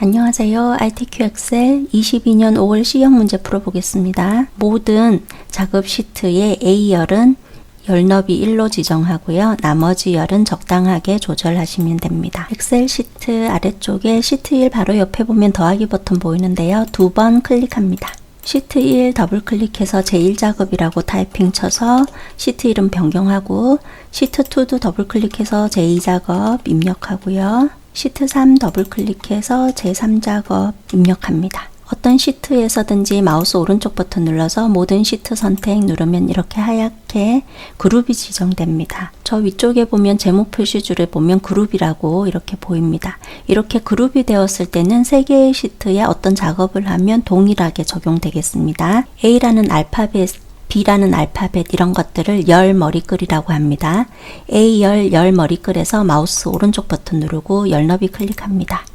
안녕하세요. RTQ 엑셀 22년 5월 C형 문제 풀어보겠습니다. 모든 작업 시트의 A열은 열 너비 1로 지정하고요. 나머지 열은 적당하게 조절하시면 됩니다. 엑셀 시트 아래쪽에 시트 1 바로 옆에 보면 더하기 버튼 보이는데요. 2번 클릭합니다. 시트 1 더블 클릭해서 제1작업이라고 타이핑 쳐서 시트 이름 변경하고 시트 2도 더블 클릭해서 제2작업 입력하고요. 시트 3 더블 클릭해서 제3작업 입력합니다. 어떤 시트에서든지 마우스 오른쪽 버튼 눌러서 모든 시트 선택 누르면 이렇게 하얗게 그룹이 지정됩니다. 저 위쪽에 보면 제목 표시줄에 보면 그룹이라고 이렇게 보입니다. 이렇게 그룹이 되었을 때는 3개의 시트에 어떤 작업을 하면 동일하게 적용되겠습니다. A라는 알파벳, B라는 알파벳 이런 것들을 열 머리글이라고 합니다. A열 머리글에서 마우스 오른쪽 버튼 누르고 열 너비 클릭합니다.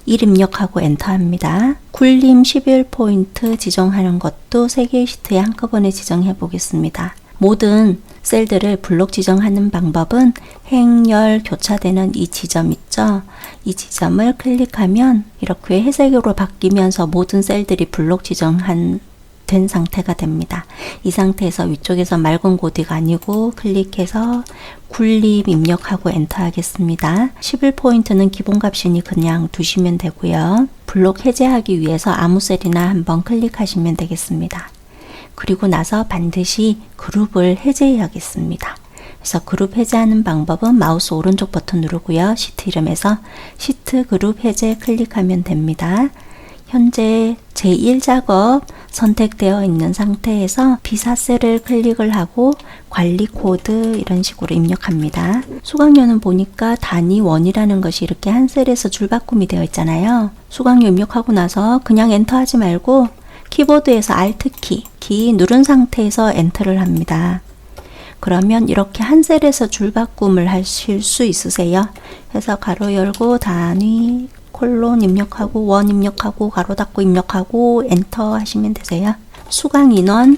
1 입력하고 엔터합니다. 굴림 11포인트 지정하는 것도 3개의 시트에 한꺼번에 지정해 보겠습니다. 모든 셀들을 블록 지정하는 방법은 행열 교차되는 이 지점 있죠? 이 지점을 클릭하면 이렇게 회색으로 바뀌면서 모든 셀들이 블록 된 상태가 됩니다. 이 상태에서 위쪽에서 맑은 고딕 아니고 클릭해서 굴림 입력하고 엔터 하겠습니다. 11포인트는 기본값이니 그냥 두시면 되고요. 블록 해제하기 위해서 아무 셀이나 한번 클릭하시면 되겠습니다. 그리고 나서 반드시 그룹을 해제해야겠습니다. 그래서 그룹 해제하는 방법은 마우스 오른쪽 버튼 누르고요. 시트 이름에서 시트 그룹 해제 클릭하면 됩니다. 현재 제1작업 선택되어 있는 상태에서 비사셀을 클릭을 하고 관리 코드 이런 식으로 입력합니다. 수강료는 보니까 단위 원이라는 것이 이렇게 한 셀에서 줄바꿈이 되어 있잖아요. 수강료 입력하고 나서 그냥 엔터 하지 말고 키보드에서 Alt키 누른 상태에서 엔터를 합니다. 그러면 이렇게 한 셀에서 줄바꿈을 하실 수 있으세요. 그래서 가로 열고 단위 콜론 입력하고 원 입력하고 가로 닫고 입력하고 엔터 하시면 되세요. 수강 인원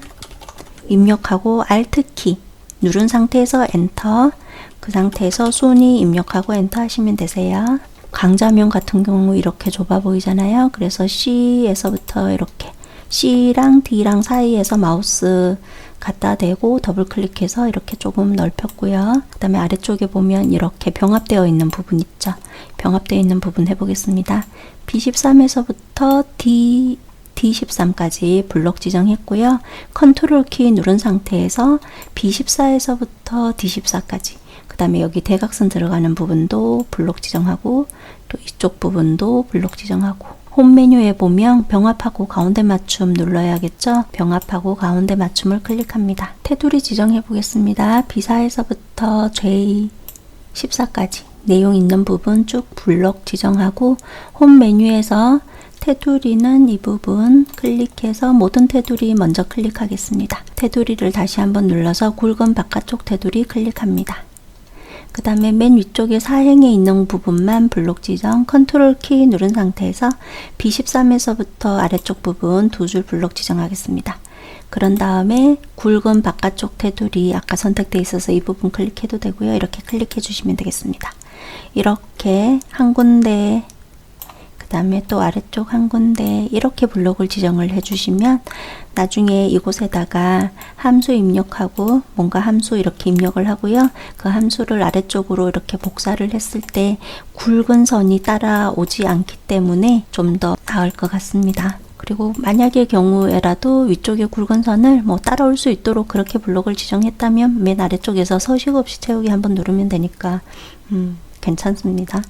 입력하고 Alt키 누른 상태에서 엔터, 그 상태에서 순위 입력하고 엔터 하시면 되세요. 강좌면 같은 경우 이렇게 좁아 보이잖아요. 그래서 C에서부터 이렇게 C랑 D랑 사이에서 마우스 갖다 대고 더블 클릭해서 이렇게 조금 넓혔고요. 그 다음에 아래쪽에 보면 이렇게 병합되어 있는 부분 있죠. 병합되어 있는 부분 해보겠습니다. B13에서부터 D13까지 블록 지정했고요. 컨트롤 키 누른 상태에서 B14에서부터 D14까지, 그 다음에 여기 대각선 들어가는 부분도 블록 지정하고 또 이쪽 부분도 블록 지정하고, 홈 메뉴에 보면 병합하고 가운데 맞춤 눌러야겠죠. 병합하고 가운데 맞춤을 클릭합니다. 테두리 지정해 보겠습니다. B4에서부터 J14까지 내용 있는 부분 쭉 블록 지정하고, 홈 메뉴에서 테두리는 이 부분 클릭해서 모든 테두리 먼저 클릭하겠습니다. 테두리를 다시 한번 눌러서 굵은 바깥쪽 테두리 클릭합니다. 그 다음에 맨 위쪽에 사행에 있는 부분만 블록 지정, 컨트롤 키 누른 상태에서 B13에서부터 아래쪽 부분 2줄 블록 지정하겠습니다. 그런 다음에 굵은 바깥쪽 테두리 아까 선택되어 있어서 이 부분 클릭해도 되고요. 이렇게 클릭해 주시면 되겠습니다. 이렇게 한 군데, 그 다음에 또 아래쪽 한 군데 이렇게 블록을 지정을 해주시면 나중에 이곳에다가 함수 입력하고 뭔가 함수 이렇게 입력을 하고요. 그 함수를 아래쪽으로 이렇게 복사를 했을 때 굵은 선이 따라오지 않기 때문에 좀 더 나을 것 같습니다. 그리고 만약의 경우에라도 위쪽에 굵은 선을 따라올 수 있도록 그렇게 블록을 지정했다면 맨 아래쪽에서 서식 없이 채우기 한번 누르면 되니까 괜찮습니다.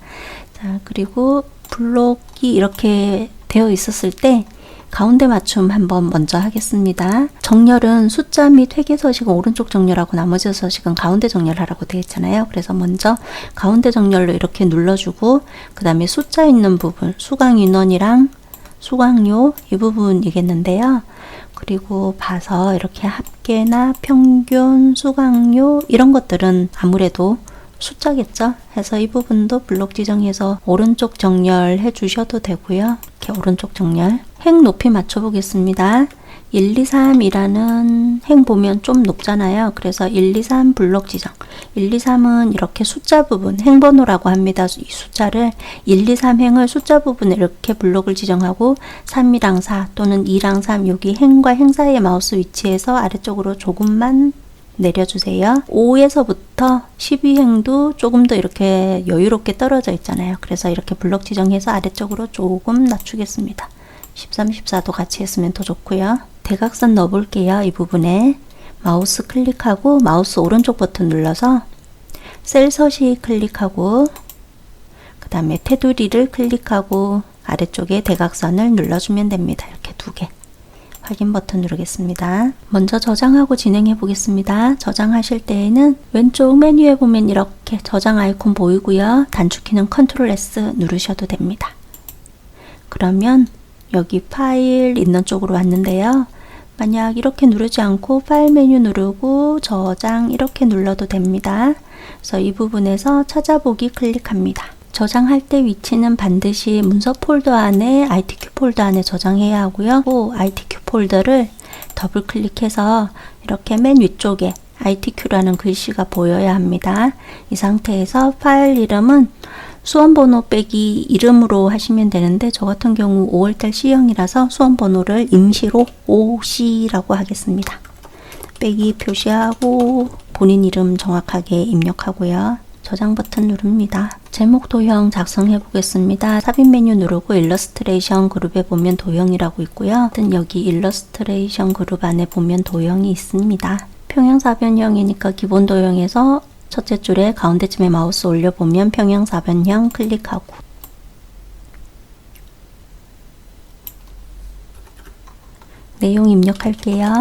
자, 그리고 블록이 이렇게 되어 있었을 때 가운데 맞춤 한번 먼저 하겠습니다. 정렬은 숫자 및 회계 서식은 오른쪽 정렬하고 나머지 서식은 가운데 정렬하라고 되어 있잖아요. 그래서 먼저 가운데 정렬로 이렇게 눌러주고, 그 다음에 숫자 있는 부분, 수강 인원이랑 수강료 이 부분이겠는데요. 그리고 봐서 이렇게 합계나 평균, 수강료 이런 것들은 아무래도 숫자겠죠. 해서 이 부분도 블록 지정해서 오른쪽 정렬 해 주셔도 되고요. 이렇게 오른쪽 정렬. 행 높이 맞춰 보겠습니다. 1, 2, 3이라는 행 보면 좀 높잖아요. 그래서 1, 2, 3 블록 지정. 1, 2, 3은 이렇게 숫자 부분, 행번호라고 합니다. 이 숫자를 1, 2, 3 행을 숫자 부분에 이렇게 블록을 지정하고 3이랑 4 또는 2랑 3 여기 행과 행 사이의 마우스 위치에서 아래쪽으로 조금만 내려주세요. 5에서부터 12행도 조금 더 이렇게 여유롭게 떨어져 있잖아요. 그래서 이렇게 블록 지정해서 아래쪽으로 조금 낮추겠습니다. 13, 14도 같이 했으면 더 좋고요. 대각선 넣어볼게요. 이 부분에 마우스 클릭하고 마우스 오른쪽 버튼 눌러서 셀 서식 클릭하고 그 다음에 테두리를 클릭하고 아래쪽에 대각선을 눌러주면 됩니다. 이렇게 두 개. 확인 버튼 누르겠습니다. 먼저 저장하고 진행해 보겠습니다. 저장하실 때에는 왼쪽 메뉴에 보면 이렇게 저장 아이콘 보이고요. 단축키는 컨트롤 S 누르셔도 됩니다. 그러면 여기 파일 있는 쪽으로 왔는데요. 만약 이렇게 누르지 않고 파일 메뉴 누르고 저장 이렇게 눌러도 됩니다. 그래서 이 부분에서 찾아보기 클릭합니다. 저장할 때 위치는 반드시 문서 폴더 안에 ITQ 폴더 안에 저장해야 하고요. ITQ 폴더를 더블 클릭해서 이렇게 맨 위쪽에 ITQ라는 글씨가 보여야 합니다. 이 상태에서 파일 이름은 수험번호 빼기 이름으로 하시면 되는데 저 같은 경우 5월달 C형이라서 수험번호를 임시로 OC라고 하겠습니다. 빼기 표시하고 본인 이름 정확하게 입력하고요. 저장 버튼 누릅니다. 제목 도형 작성해 보겠습니다. 삽입 메뉴 누르고 일러스트레이션 그룹에 보면 도형이라고 있고요. 여기 일러스트레이션 그룹 안에 보면 도형이 있습니다. 평행사변형이니까 기본 도형에서 첫째 줄에 가운데쯤에 마우스 올려보면 평행사변형 클릭하고 내용 입력할게요.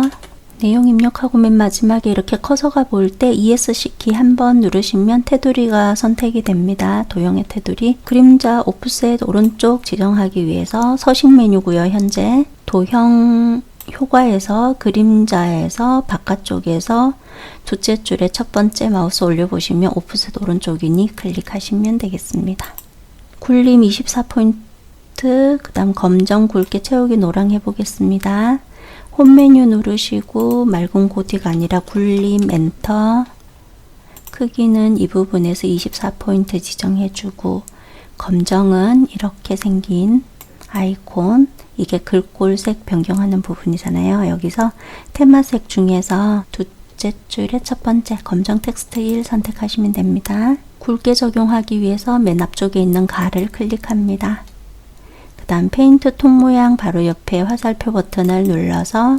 내용 입력하고 맨 마지막에 이렇게 커서가 보일 때 ESC 키 한번 누르시면 테두리가 선택이 됩니다. 도형의 테두리. 그림자 오프셋 오른쪽 지정하기 위해서 서식 메뉴고요. 현재 도형 효과에서 그림자에서 바깥쪽에서 둘째 줄에 첫 번째 마우스 올려보시면 오프셋 오른쪽이니 클릭하시면 되겠습니다. 굴림 24포인트 그 다음 검정 굵게 채우기 노랑 해보겠습니다. 홈 메뉴 누르시고 맑은 고딕 아니라 굴림 엔터 크기는 이 부분에서 24포인트 지정해주고 검정은 이렇게 생긴 아이콘 이게 글꼴색 변경하는 부분이잖아요. 여기서 테마색 중에서 둘째 줄에 첫 번째 검정 텍스트 1 선택하시면 됩니다. 굵게 적용하기 위해서 맨 앞쪽에 있는 가를 클릭합니다. 그 다음 페인트 톤 모양 바로 옆에 화살표 버튼을 눌러서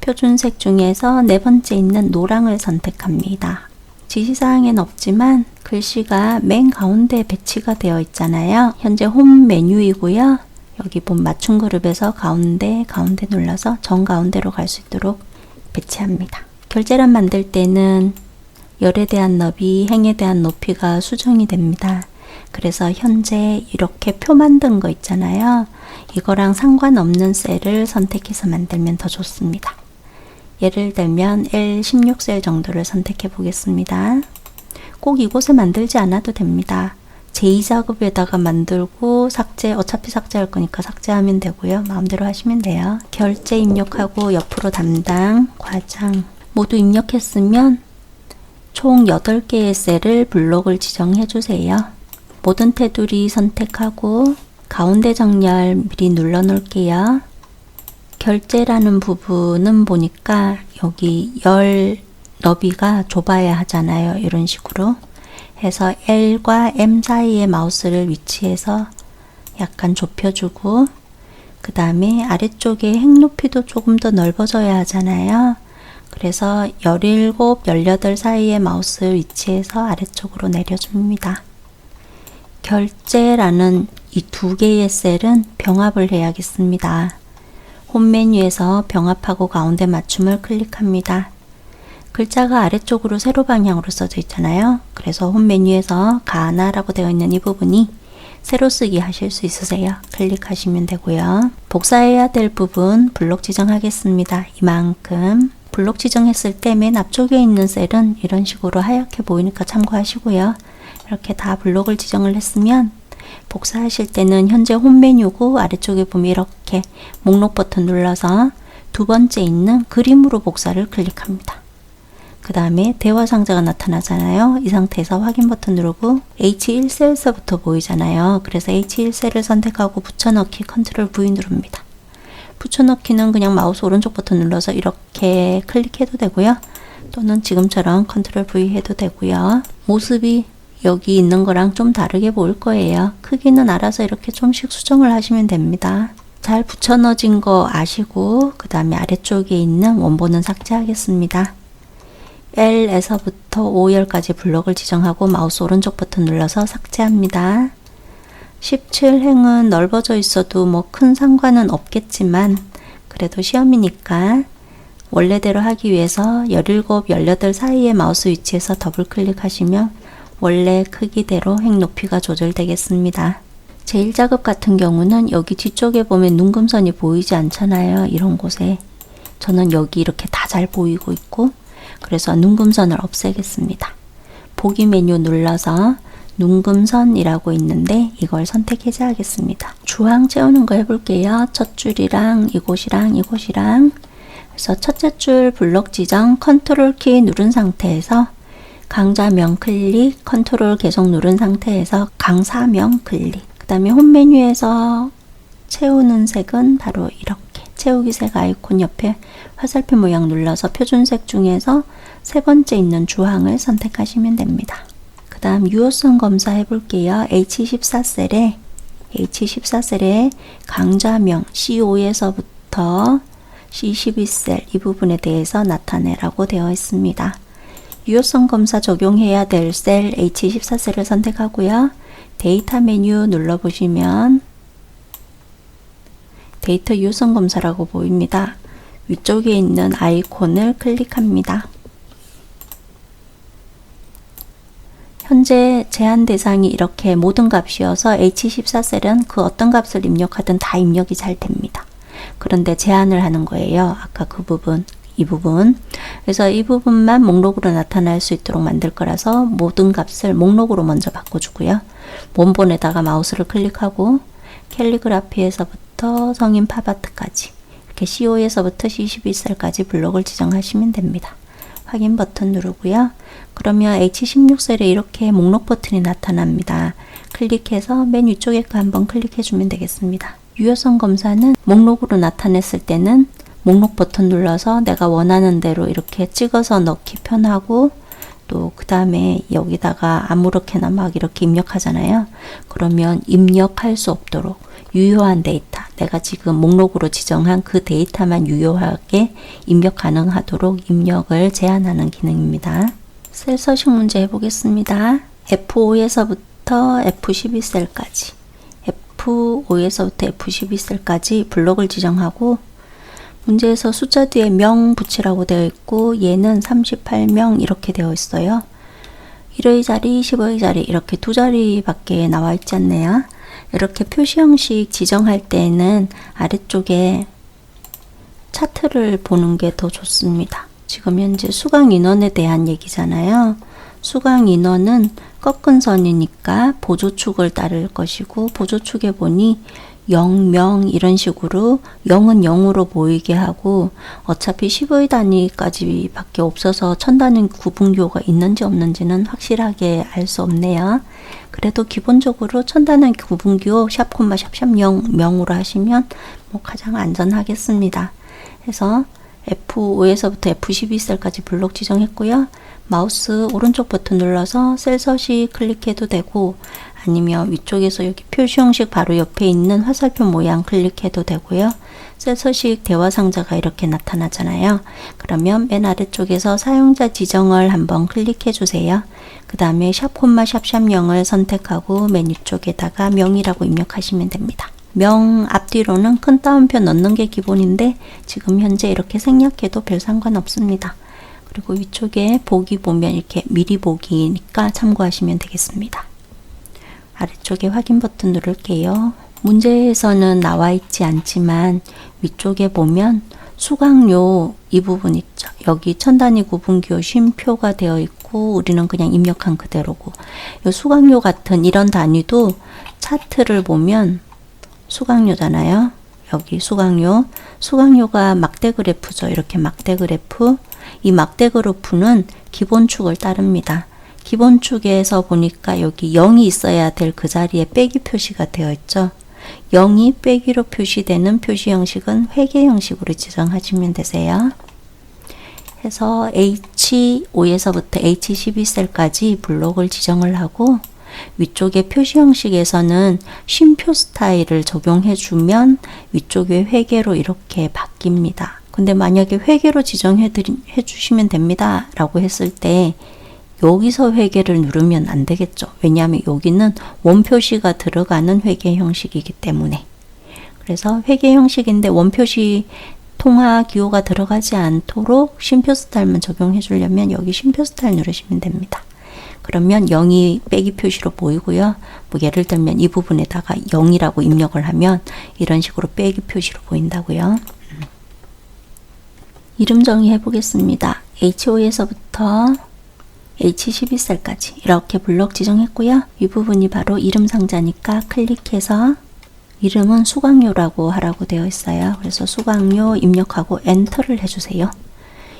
표준색 중에서 네 번째 있는 노랑을 선택합니다. 지시사항엔 없지만 글씨가 맨 가운데 배치가 되어 있잖아요. 현재 홈 메뉴이고요. 여기 본 맞춤 그룹에서 가운데 눌러서 정가운데로 갈 수 있도록 배치합니다. 결제란 만들 때는 열에 대한 너비, 행에 대한 높이가 수정이 됩니다. 그래서 현재 이렇게 표 만든 거 있잖아요. 이거랑 상관없는 셀을 선택해서 만들면 더 좋습니다. 예를 들면 L16셀 정도를 선택해 보겠습니다. 꼭 이곳에 만들지 않아도 됩니다. 제2작업에다가 만들고 삭제, 어차피 삭제할 거니까 삭제하면 되고요. 마음대로 하시면 돼요. 결제 입력하고 옆으로 담당, 과장 모두 입력했으면 총 8개의 셀을 블록을 지정해 주세요. 모든 테두리 선택하고 가운데 정렬 미리 눌러 놓을게요. 결제라는 부분은 보니까 여기 열 너비가 좁아야 하잖아요. 이런 식으로 해서 L과 M 사이에 마우스를 위치해서 약간 좁혀주고 그 다음에 아래쪽에 행 높이도 조금 더 넓어져야 하잖아요. 그래서 17, 18 사이에 마우스 위치해서 아래쪽으로 내려줍니다. 결제라는 이 두 개의 셀은 병합을 해야겠습니다. 홈 메뉴에서 병합하고 가운데 맞춤을 클릭합니다. 글자가 아래쪽으로 세로 방향으로 써져 있잖아요. 그래서 홈 메뉴에서 가나라고 되어 있는 이 부분이 세로 쓰기 하실 수 있으세요. 클릭하시면 되고요. 복사해야 될 부분 블록 지정하겠습니다. 이만큼 블록 지정했을 때 맨 앞쪽에 있는 셀은 이런 식으로 하얗게 보이니까 참고하시고요. 이렇게 다 블록을 지정을 했으면 복사하실 때는 현재 홈 메뉴고 아래쪽에 보면 이렇게 목록 버튼 눌러서 두 번째 있는 그림으로 복사를 클릭합니다. 그 다음에 대화 상자가 나타나잖아요. 이 상태에서 확인 버튼 누르고 H1셀에서부터 보이잖아요. 그래서 H1셀을 선택하고 붙여넣기 컨트롤 V 누릅니다. 붙여넣기는 그냥 마우스 오른쪽 버튼 눌러서 이렇게 클릭해도 되고요. 또는 지금처럼 컨트롤 V 해도 되고요. 모습이 여기 있는 거랑 좀 다르게 보일 거예요. 크기는 알아서 이렇게 좀씩 수정을 하시면 됩니다. 잘 붙여넣어진 거 아시고 그 다음에 아래쪽에 있는 원본은 삭제하겠습니다. L에서부터 5열까지 블록을 지정하고 마우스 오른쪽 버튼 눌러서 삭제합니다. 17행은 넓어져 있어도 뭐 큰 상관은 없겠지만 그래도 시험이니까 원래대로 하기 위해서 17, 18 사이의 마우스 위치에서 더블 클릭하시면 원래 크기대로 행 높이가 조절되겠습니다. 제1작업 같은 경우는 여기 뒤쪽에 보면 눈금선이 보이지 않잖아요. 이런 곳에 저는 여기 이렇게 다 잘 보이고 있고 그래서 눈금선을 없애겠습니다. 보기 메뉴 눌러서 눈금선이라고 있는데 이걸 선택 해제하겠습니다. 주황 채우는 거 해볼게요. 첫 줄이랑 이곳이랑 이곳이랑 그래서 첫째 줄 블록 지정 컨트롤 키 누른 상태에서 강좌명 클릭 컨트롤 계속 누른 상태에서 강사명 클릭 그 다음에 홈 메뉴에서 채우는 색은 바로 이렇게 채우기 색 아이콘 옆에 화살표 모양 눌러서 표준색 중에서 세 번째 있는 주황을 선택하시면 됩니다. 그 다음 유효성 검사 해볼게요. H14셀에 강좌명 C5에서부터 C12셀 이 부분에 대해서 나타내라고 되어 있습니다. 유효성 검사 적용해야 될 셀 H14셀을 선택하고요. 데이터 메뉴 눌러보시면 데이터 유효성 검사라고 보입니다. 위쪽에 있는 아이콘을 클릭합니다. 현재 제한 대상이 이렇게 모든 값이어서 H14셀은 그 어떤 값을 입력하든 다 입력이 잘 됩니다. 그런데 제한을 하는 거예요. 아까 그 부분, 이 부분. 그래서 이 부분만 목록으로 나타날 수 있도록 만들 거라서 모든 값을 목록으로 먼저 바꿔주고요. 원본에다가 마우스를 클릭하고 캘리그라피에서부터 성인 팝아트까지 이렇게 C5에서부터 C12셀까지 블록을 지정하시면 됩니다. 확인 버튼 누르고요. 그러면 H16셀에 이렇게 목록 버튼이 나타납니다. 클릭해서 맨 위쪽에 거 한번 클릭해 주면 되겠습니다. 유효성 검사는 목록으로 나타냈을 때는 목록 버튼 눌러서 내가 원하는 대로 이렇게 찍어서 넣기 편하고 또 그 다음에 여기다가 아무렇게나 막 이렇게 입력하잖아요. 그러면 입력할 수 없도록 유효한 데이터, 내가 지금 목록으로 지정한 그 데이터만 유효하게 입력 가능하도록 입력을 제한하는 기능입니다. 셀 서식 문제 해보겠습니다. F5에서부터 F12셀까지 F5에서부터 F12셀까지 블록을 지정하고 문제에서 숫자 뒤에 명 붙이라고 되어 있고 얘는 38명 이렇게 되어 있어요. 1의 자리, 15의 자리 이렇게 두 자리밖에 나와 있지 않네요. 이렇게 표시 형식 지정할 때는 아래쪽에 차트를 보는 게 더 좋습니다. 지금 현재 수강 인원에 대한 얘기잖아요. 수강 인원은 꺾은 선이니까 보조축을 따를 것이고 보조축에 보니 0명 이런 식으로 0은 0으로 보이게 하고 어차피 10의 단위까지 밖에 없어서 천 단위 구분교가 있는지 없는지는 확실하게 알 수 없네요. 그래도 기본적으로 천 단위 구분교 샵 콤마 샵 0명으로 하시면 뭐 가장 안전하겠습니다. 그래서 F5에서부터 F12셀까지 블록 지정했고요. 마우스 오른쪽 버튼 눌러서 셀 서식 클릭해도 되고 아니면 위쪽에서 여기 표시 형식 바로 옆에 있는 화살표 모양 클릭해도 되고요. 셀 서식 대화 상자가 이렇게 나타나잖아요. 그러면 맨 아래쪽에서 사용자 지정을 한번 클릭해 주세요. 그 다음에 샵 콤마 샵 0을 선택하고 맨 위쪽에다가 명이라고 입력하시면 됩니다. 명 앞뒤로는 큰 따옴표 넣는 게 기본인데 지금 현재 이렇게 생략해도 별 상관없습니다. 그리고 위쪽에 보기 보면 이렇게 미리 보기니까 참고하시면 되겠습니다. 아래쪽에 확인 버튼 누를게요. 문제에서는 나와 있지 않지만 위쪽에 보면 수강료 이 부분 있죠. 여기 천단위 구분교 쉼표가 되어 있고 우리는 그냥 입력한 그대로고 이 수강료 같은 이런 단위도 차트를 보면 수강료잖아요. 여기 수강료가 막대 그래프죠. 이렇게 막대 그래프. 이 막대 그래프는 기본축을 따릅니다. 기본축에서 보니까 여기 0이 있어야 될 그 자리에 빼기 표시가 되어 있죠. 0이 빼기로 표시되는 표시 형식은 회계 형식으로 지정하시면 되세요. 해서 H5에서부터 H12셀까지 블록을 지정을 하고 위쪽에 표시 형식에서는 쉼표 스타일을 적용해 주면 위쪽에 회계로 이렇게 바뀝니다. 근데 만약에 회계로 지정해 주시면 됩니다 라고 했을 때 여기서 회계를 누르면 안 되겠죠. 왜냐하면 여기는 원표시가 들어가는 회계 형식이기 때문에. 그래서 회계 형식인데 원표시 통화 기호가 들어가지 않도록 쉼표 스타일만 적용해 주려면 여기 쉼표 스타일 누르시면 됩니다. 그러면 0이 빼기 표시로 보이고요. 뭐 예를 들면 이 부분에다가 0이라고 입력을 하면 이런 식으로 빼기 표시로 보인다고요. 이름 정의해 보겠습니다. H5에서부터 H12셀까지 이렇게 블록 지정했고요. 이 부분이 바로 이름 상자니까 클릭해서 이름은 수강료라고 하라고 되어 있어요. 그래서 수강료 입력하고 엔터를 해주세요.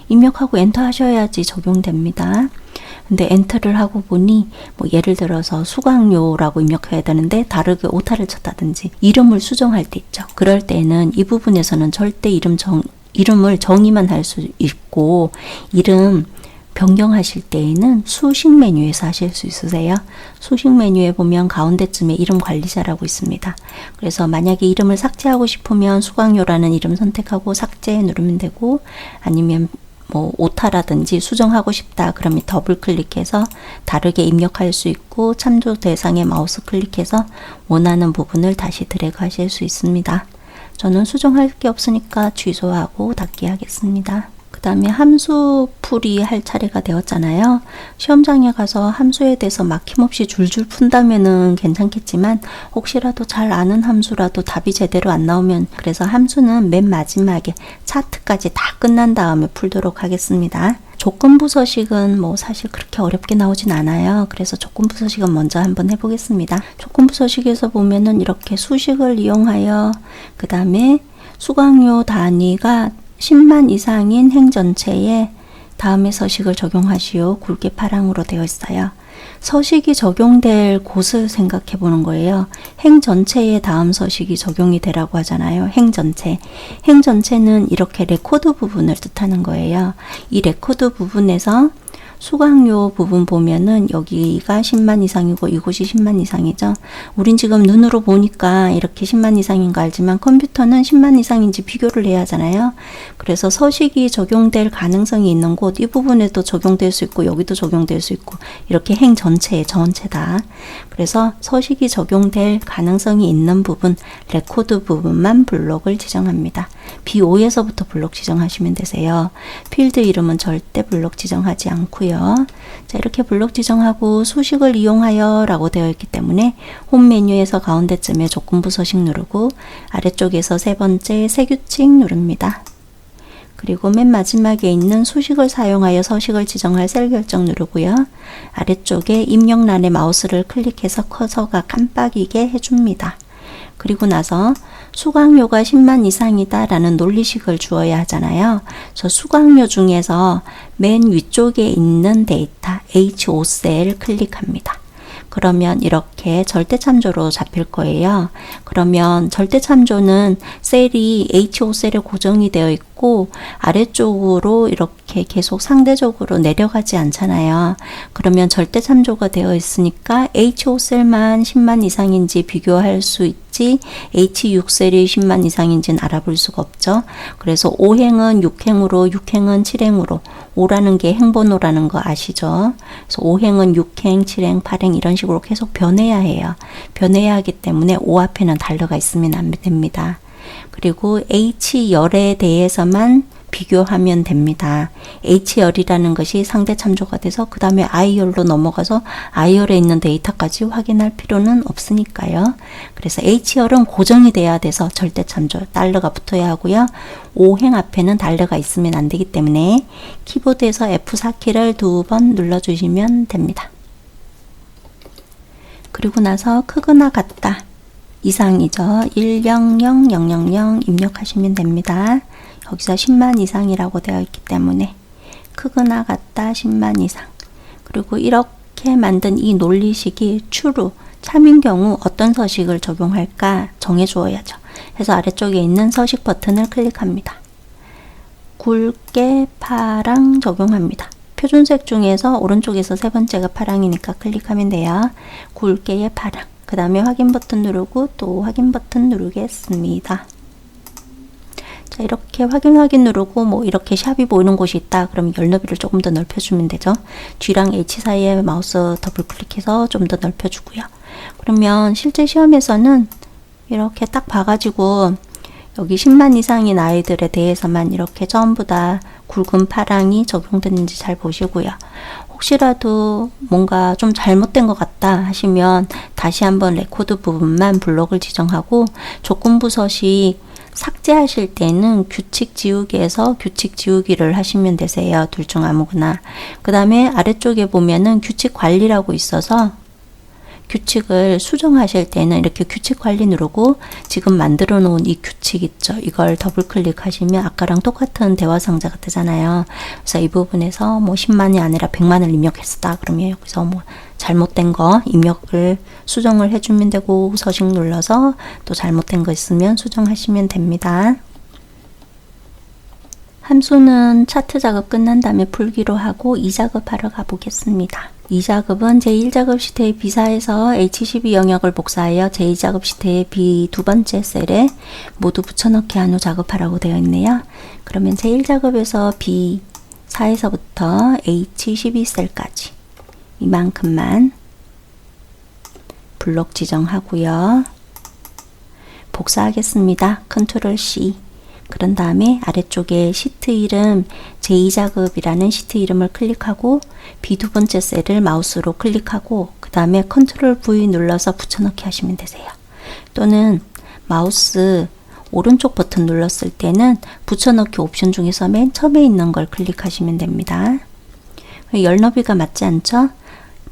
입력하고 엔터 하셔야지 적용됩니다. 근데 엔터를 하고 보니 뭐 예를 들어서 수강료라고 입력해야 되는데 다르게 오타를 쳤다든지 이름을 수정할 때 있죠. 그럴 때는 이 부분에서는 절대 이름을 정의만 할 수 있고 이름 변경하실 때에는 수식 메뉴에서 하실 수 있으세요. 수식 메뉴에 보면 가운데쯤에 이름 관리자라고 있습니다. 그래서 만약에 이름을 삭제하고 싶으면 수강료라는 이름 선택하고 삭제 누르면 되고 아니면 뭐 오타라든지 수정하고 싶다 그러면 더블 클릭해서 다르게 입력할 수 있고 참조 대상에 마우스 클릭해서 원하는 부분을 다시 드래그 하실 수 있습니다. 저는 수정할 게 없으니까 취소하고 닫기 하겠습니다. 그 다음에 함수 풀이 할 차례가 되었잖아요. 시험장에 가서 함수에 대해서 막힘없이 줄줄 푼다면은 괜찮겠지만 혹시라도 잘 아는 함수라도 답이 제대로 안 나오면 그래서 함수는 맨 마지막에 차트까지 다 끝난 다음에 풀도록 하겠습니다. 조건부 서식은 뭐 사실 그렇게 어렵게 나오진 않아요. 그래서 조건부 서식은 먼저 한번 해보겠습니다. 조건부 서식에서 보면은 이렇게 수식을 이용하여 그 다음에 수강료 단위가 10만 이상인 행 전체에 다음에 서식을 적용하시오. 굵게 파랑으로 되어 있어요. 서식이 적용될 곳을 생각해 보는 거예요. 행 전체에 다음 서식이 적용이 되라고 하잖아요. 행 전체. 행 전체는 이렇게 레코드 부분을 뜻하는 거예요. 이 레코드 부분에서 수강료 부분 보면은 여기가 10만 이상이고 이곳이 10만 이상이죠. 우린 지금 눈으로 보니까 이렇게 10만 이상인 거 알지만 컴퓨터는 10만 이상인지 비교를 해야 하잖아요. 그래서 서식이 적용될 가능성이 있는 곳 이 부분에도 적용될 수 있고 여기도 적용될 수 있고 이렇게 행 전체다. 그래서 서식이 적용될 가능성이 있는 부분 레코드 부분만 블록을 지정합니다. B5에서부터 블록 지정하시면 되세요. 필드 이름은 절대 블록 지정하지 않고요. 자, 이렇게 블록 지정하고 수식을 이용하여 라고 되어 있기 때문에 홈 메뉴에서 가운데쯤에 조건부 서식 누르고 아래쪽에서 세 번째 세규칙 누릅니다. 그리고 맨 마지막에 있는 수식을 사용하여 서식을 지정할 셀 결정 누르고요. 아래쪽에 입력란에 마우스를 클릭해서 커서가 깜빡이게 해줍니다. 그리고 나서 수강료가 10만 이상이다 라는 논리식을 주어야 하잖아요. 저 수강료 중에서 맨 위쪽에 있는 데이터 H5셀 클릭합니다. 그러면 이렇게 절대참조로 잡힐 거예요. 그러면 절대참조는 셀이 H5셀에 고정이 되어 있고 아래쪽으로 이렇게 계속 상대적으로 내려가지 않잖아요. 그러면 절대참조가 되어 있으니까 H5셀만 10만 이상인지 비교할 수 있지 H6셀이 10만 이상인지는 알아볼 수가 없죠. 그래서 5행은 6행으로 6행은 7행으로 5라는 게 행번호라는 거 아시죠? 그래서 5행은 6행, 7행, 8행 이런 식으로 계속 변해야 해요. 변해야 하기 때문에 5 앞에는 달러가 있으면 안 됩니다. 그리고 H열에 대해서만 비교하면 됩니다. H열이라는 것이 상대 참조가 돼서 그 다음에 I열로 넘어가서 I열에 있는 데이터까지 확인할 필요는 없으니까요. 그래서 H열은 고정이 돼야 돼서 절대 참조 달러가 붙어야 하고요. 5행 앞에는 달러가 있으면 안 되기 때문에 키보드에서 F4키를 2번 눌러주시면 됩니다. 그리고 나서 크거나 같다 이상이죠. 100000 입력하시면 됩니다. 여기서 10만 이상이라고 되어 있기 때문에 크거나 같다 10만 이상. 그리고 이렇게 만든 이 논리식이 true, 참인 경우 어떤 서식을 적용할까 정해주어야죠. 그래서 아래쪽에 있는 서식 버튼을 클릭합니다. 굵게 파랑 적용합니다. 표준색 중에서 오른쪽에서 세 번째가 파랑이니까 클릭하면 돼요. 굵게의 파랑. 그 다음에 확인 버튼 누르고 또 확인 버튼 누르겠습니다. 자, 이렇게 확인 누르고 뭐 이렇게 샵이 보이는 곳이 있다. 그럼 열 너비를 조금 더 넓혀주면 되죠. G랑 H 사이에 마우스 더블 클릭해서 좀 더 넓혀주고요. 그러면 실제 시험에서는 이렇게 딱 봐가지고 여기 10만 이상인 아이들에 대해서만 이렇게 전부 다 굵은 파랑이 적용됐는지 잘 보시고요. 혹시라도 뭔가 좀 잘못된 것 같다 하시면 다시 한번 레코드 부분만 블록을 지정하고 조건부 서식 삭제하실 때는 규칙 지우기에서 규칙 지우기를 하시면 되세요. 둘 중 아무거나. 그 다음에 아래쪽에 보면은 규칙 관리라고 있어서 규칙을 수정하실 때는 이렇게 규칙 관리 누르고 지금 만들어 놓은 이 규칙 있죠. 이걸 더블 클릭하시면 아까랑 똑같은 대화 상자가 뜨잖아요. 그래서 이 부분에서 뭐 10만이 아니라 100만을 입력했다. 그러면 여기서 뭐 잘못된 거 입력을 수정을 해주면 되고 서식 눌러서 또 잘못된 거 있으면 수정하시면 됩니다. 함수는 차트 작업 끝난 다음에 풀기로 하고 2작업하러 가보겠습니다. 2작업은 제1작업 시트의 B4에서 H12 영역을 복사하여 제2작업 시트의 B 두 번째 셀에 모두 붙여넣기 한 후 작업하라고 되어 있네요. 그러면 제1작업에서 B4에서부터 H12 셀까지 이만큼만 블록 지정하고요. 복사하겠습니다. 컨트롤 C. 그런 다음에 아래쪽에 시트 이름 제2작업이라는 시트 이름을 클릭하고 B 두 번째 셀을 마우스로 클릭하고 그 다음에 컨트롤 V 눌러서 붙여넣기 하시면 되세요. 또는 마우스 오른쪽 버튼 눌렀을 때는 붙여넣기 옵션 중에서 맨 처음에 있는 걸 클릭하시면 됩니다. 열 너비가 맞지 않죠?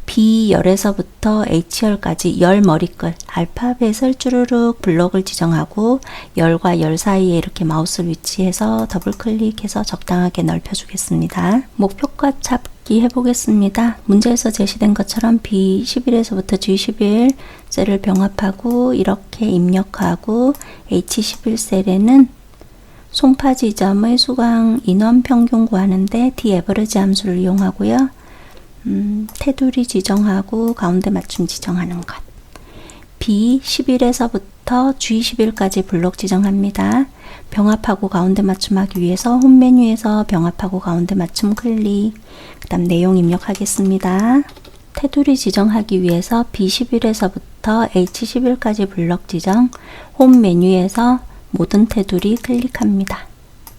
B열에서부터 H열까지 열 머리끝 알파벳을 쭈루룩 블록을 지정하고 열과 열 사이에 이렇게 마우스 위치해서 더블 클릭해서 적당하게 넓혀주겠습니다. 목표값 잡기 해보겠습니다. 문제에서 제시된 것처럼 B11에서부터 G11 셀을 병합하고 이렇게 입력하고 H11 셀에는 송파 지점의 수강 인원 평균 구하는데 D-average 함수를 이용하고요. 테두리 지정하고 가운데 맞춤 지정하는 것. B11에서부터 G11까지 블록 지정합니다. 병합하고 가운데 맞춤하기 위해서 홈 메뉴에서 병합하고 가운데 맞춤 클릭. 그 다음 내용 입력하겠습니다. 테두리 지정하기 위해서 B11에서부터 H11까지 블록 지정. 홈 메뉴에서 모든 테두리 클릭합니다.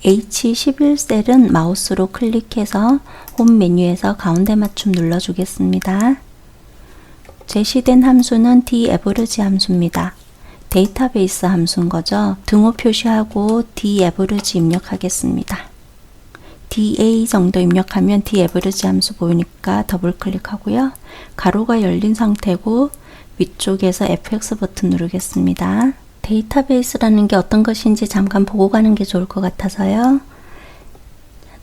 H11셀은 마우스로 클릭해서 홈 메뉴에서 가운데 맞춤 눌러주겠습니다. 제시된 함수는 D-average 함수입니다. 데이터베이스 함수인 거죠. 등호 표시하고 D-average 입력하겠습니다. DA 정도 입력하면 D-average 함수 보이니까 더블 클릭하고요. 가로가 열린 상태고 위쪽에서 FX 버튼 누르겠습니다. 데이터베이스라는 게 어떤 것인지 잠깐 보고 가는 게 좋을 것 같아서요.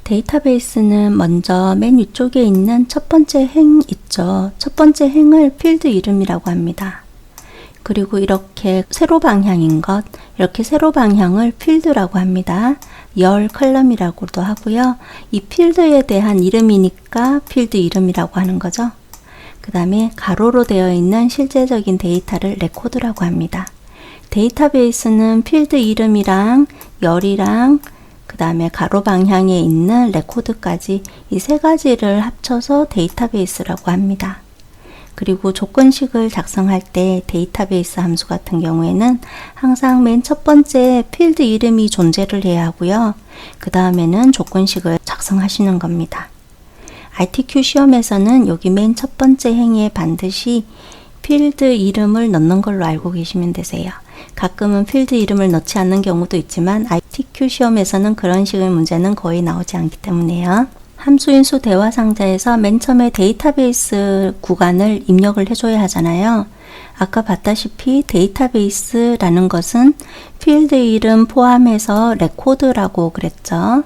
데이터베이스는 먼저 맨 위쪽에 있는 첫 번째 행 있죠. 첫 번째 행을 필드 이름이라고 합니다. 그리고 이렇게 세로 방향인 것, 이렇게 세로 방향을 필드라고 합니다. 열 컬럼이라고도 하고요. 이 필드에 대한 이름이니까 필드 이름이라고 하는 거죠. 그 다음에 가로로 되어 있는 실제적인 데이터를 레코드라고 합니다. 데이터베이스는 필드 이름이랑 열이랑 그 다음에 가로 방향에 있는 레코드까지 이 세 가지를 합쳐서 데이터베이스라고 합니다. 그리고 조건식을 작성할 때 데이터베이스 함수 같은 경우에는 항상 맨 첫 번째 필드 이름이 존재를 해야 하고요. 그 다음에는 조건식을 작성하시는 겁니다. RTQ 시험에서는 여기 맨 첫 번째 행에 반드시 필드 이름을 넣는 걸로 알고 계시면 되세요. 가끔은 필드 이름을 넣지 않는 경우도 있지만 RTQ 시험에서는 그런 식의 문제는 거의 나오지 않기 때문에요. 함수인수 대화 상자에서 맨 처음에 데이터베이스 구간을 입력을 해줘야 하잖아요. 아까 봤다시피 데이터베이스라는 것은 필드 이름 포함해서 레코드라고 그랬죠.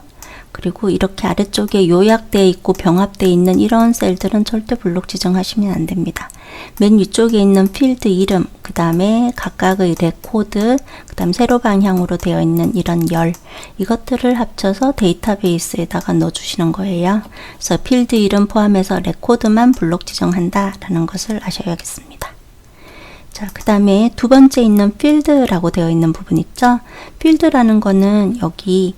그리고 이렇게 아래쪽에 요약되어 있고 병합되어 있는 이런 셀들은 절대 블록 지정하시면 안 됩니다. 맨 위쪽에 있는 필드 이름, 그 다음에 각각의 레코드, 그 다음 세로 방향으로 되어 있는 이런 열, 이것들을 합쳐서 데이터베이스에다가 넣어주시는 거예요. 그래서 필드 이름 포함해서 레코드만 블록 지정한다 라는 것을 아셔야겠습니다. 자, 그 다음에 두 번째 있는 필드라고 되어 있는 부분 있죠? 필드라는 거는 여기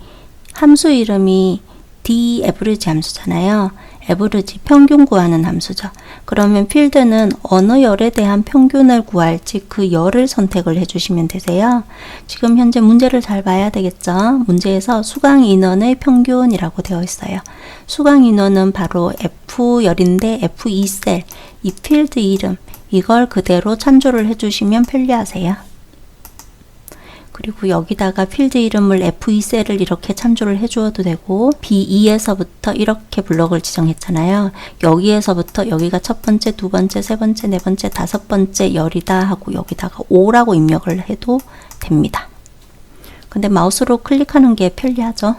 함수 이름이 daverage 함수잖아요. average 평균 구하는 함수죠. 그러면 필드는 어느 열에 대한 평균을 구할지 그 열을 선택을 해주시면 되세요. 지금 현재 문제를 잘 봐야 되겠죠. 문제에서 수강 인원의 평균이라고 되어 있어요. 수강 인원은 바로 F 열인데 F2셀, 이 필드 이름, 이걸 그대로 참조를 해주시면 편리하세요. 그리고 여기다가 필드 이름을 F2셀을 이렇게 참조를 해주어도 되고 B2에서부터 이렇게 블록을 지정했잖아요. 여기에서부터 여기가 첫 번째, 두 번째, 세 번째, 네 번째, 다섯 번째 열이다 하고 여기다가 5라고 입력을 해도 됩니다. 근데 마우스로 클릭하는 게 편리하죠.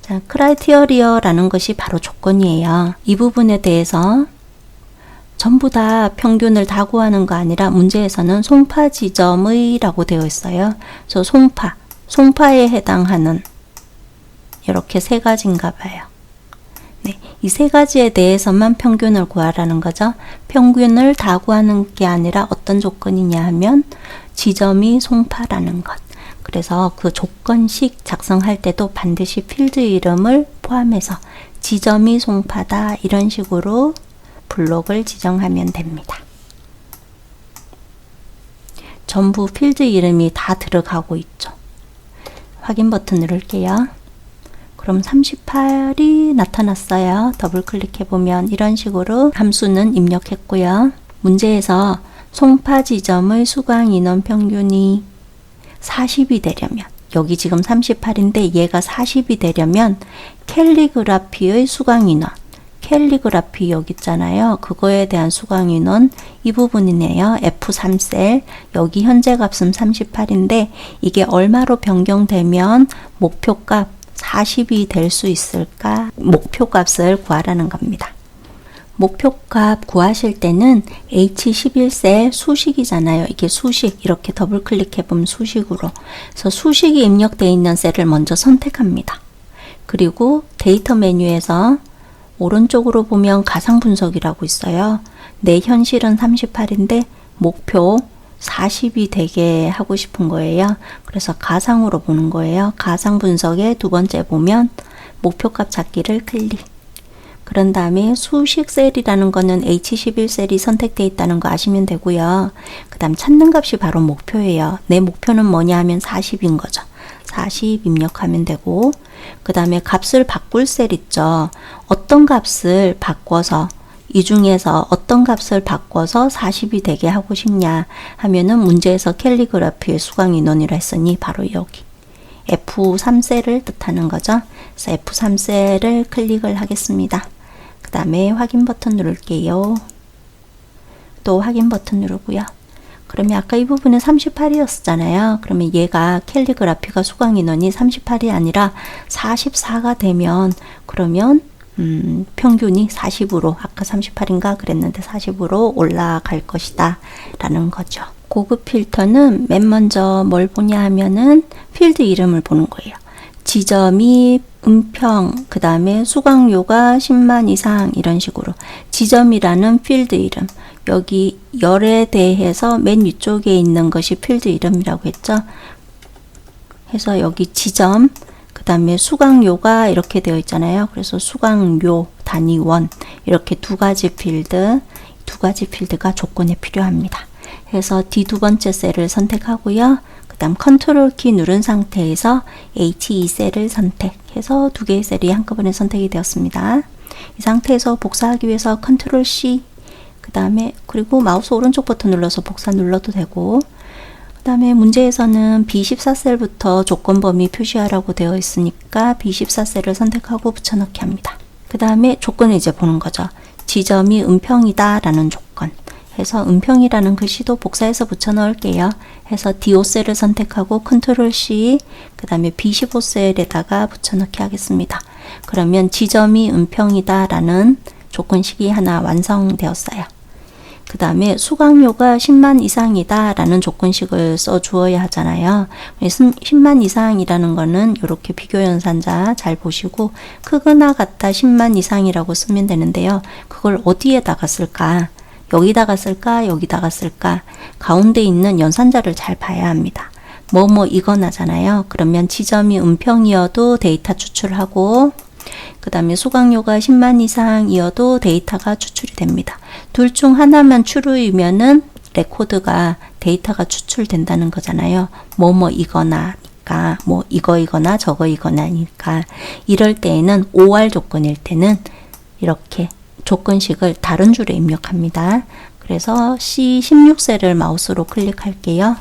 자, 크라이테리어라는 것이 바로 조건이에요. 이 부분에 대해서 전부 다 평균을 다 구하는 거 아니라 문제에서는 송파 지점의 라고 되어 있어요. 그래서 송파에 해당하는 이렇게 세 가지인가 봐요. 네, 이 세 가지에 대해서만 평균을 구하라는 거죠. 평균을 다 구하는 게 아니라 어떤 조건이냐 하면 지점이 송파라는 것. 그래서 그 조건식 작성할 때도 반드시 필드 이름을 포함해서 지점이 송파다 이런 식으로 블록을 지정하면 됩니다. 전부 필드 이름이 다 들어가고 있죠. 확인 버튼 누를게요. 그럼 38이 나타났어요. 더블 클릭해 보면 이런 식으로 함수는 입력했고요. 문제에서 송파 지점의 수강 인원 평균이 40이 되려면 여기 지금 38인데 얘가 40이 되려면 캘리그라피의 수강 인원 캘리그라피 여기 있잖아요. 그거에 대한 수강 인원 이 부분이네요. F3셀 여기 현재 값은 38인데 이게 얼마로 변경되면 목표값 40이 될 수 있을까? 목표값을 구하라는 겁니다. 목표값 구하실 때는 H11셀 수식이잖아요. 이게 수식 이렇게 더블 클릭해 보면 수식으로 그래서 수식이 입력되어 있는 셀을 먼저 선택합니다. 그리고 데이터 메뉴에서 오른쪽으로 보면 가상 분석이라고 있어요. 내 현실은 38인데 목표 40이 되게 하고 싶은 거예요. 그래서 가상으로 보는 거예요. 가상 분석의 두 번째 보면 목표값 찾기를 클릭. 그런 다음에 수식 셀이라는 거는 H11셀이 선택되어 있다는 거 아시면 되고요. 그 다음 찾는 값이 바로 목표예요. 내 목표는 뭐냐 하면 40인 거죠. 40 입력하면 되고 그 다음에 값을 바꿀 셀 있죠. 어떤 값을 바꿔서 이 중에서 어떤 값을 바꿔서 40이 되게 하고 싶냐 하면은 문제에서 캘리그라피의 수강 인원이라 했으니 바로 여기 F3셀을 뜻하는 거죠. 그래서 F3셀을 클릭을 하겠습니다. 그 다음에 확인 버튼 누를게요. 또 확인 버튼 누르고요. 그러면 아까 이 부분은 38이었잖아요. 그러면 얘가 캘리그라피가 수강 인원이 38이 아니라 44가 되면 그러면 평균이 40으로 아까 38인가 그랬는데 40으로 올라갈 것이다 라는 거죠. 고급 필터는 맨 먼저 뭘 보냐 하면은 필드 이름을 보는 거예요. 지점이 음평, 그 다음에 수강료가 10만 이상 이런 식으로 지점이라는 필드 이름 여기 열에 대해서 맨 위쪽에 있는 것이 필드 이름이라고 했죠. 해서 여기 지점 그 다음에 수강료가 이렇게 되어 있잖아요. 그래서 수강료 단위원 이렇게 두 가지 필드가 조건에 필요합니다. 해서 D 두 번째 셀을 선택하고요. 그 다음 컨트롤 키 누른 상태에서 H2셀을 선택해서 두 개의 셀이 한꺼번에 선택이 되었습니다. 이 상태에서 복사하기 위해서 컨트롤 C 그 다음에 그리고 마우스 오른쪽 버튼 눌러서 복사 눌러도 되고 그 다음에 문제에서는 B14셀부터 조건 범위 표시하라고 되어 있으니까 B14셀을 선택하고 붙여넣기 합니다. 그 다음에 조건을 이제 보는 거죠. 지점이 음평이다 라는 조건 해서 은평이라는 글씨도 복사해서 붙여 넣을게요. 해서 D5 셀을 선택하고 컨트롤 C, 그 다음에 B15 셀에다가 붙여 넣기 하겠습니다. 그러면 지점이 은평이다 라는 조건식이 하나 완성되었어요. 그 다음에 수강료가 10만 이상이다 라는 조건식을 써 주어야 하잖아요. 10만 이상이라는 거는 이렇게 비교연산자 잘 보시고 크거나 같다 10만 이상이라고 쓰면 되는데요. 그걸 어디에다가 쓸까? 여기다가 쓸까? 여기다가 쓸까? 가운데 있는 연산자를 잘 봐야 합니다. 이거나잖아요. 그러면 지점이 은평이어도 데이터 추출하고 그 다음에 수강료가 10만 이상이어도 데이터가 추출이 됩니다. 둘 중 하나만 true이면은 레코드가 데이터가 추출된다는 거잖아요. 이거나니까 이거나 저거이거나니까 이럴 때에는 OR 조건일 때는 이렇게 조건식을 다른 줄에 입력합니다. 그래서 C16셀을 마우스로 클릭할게요.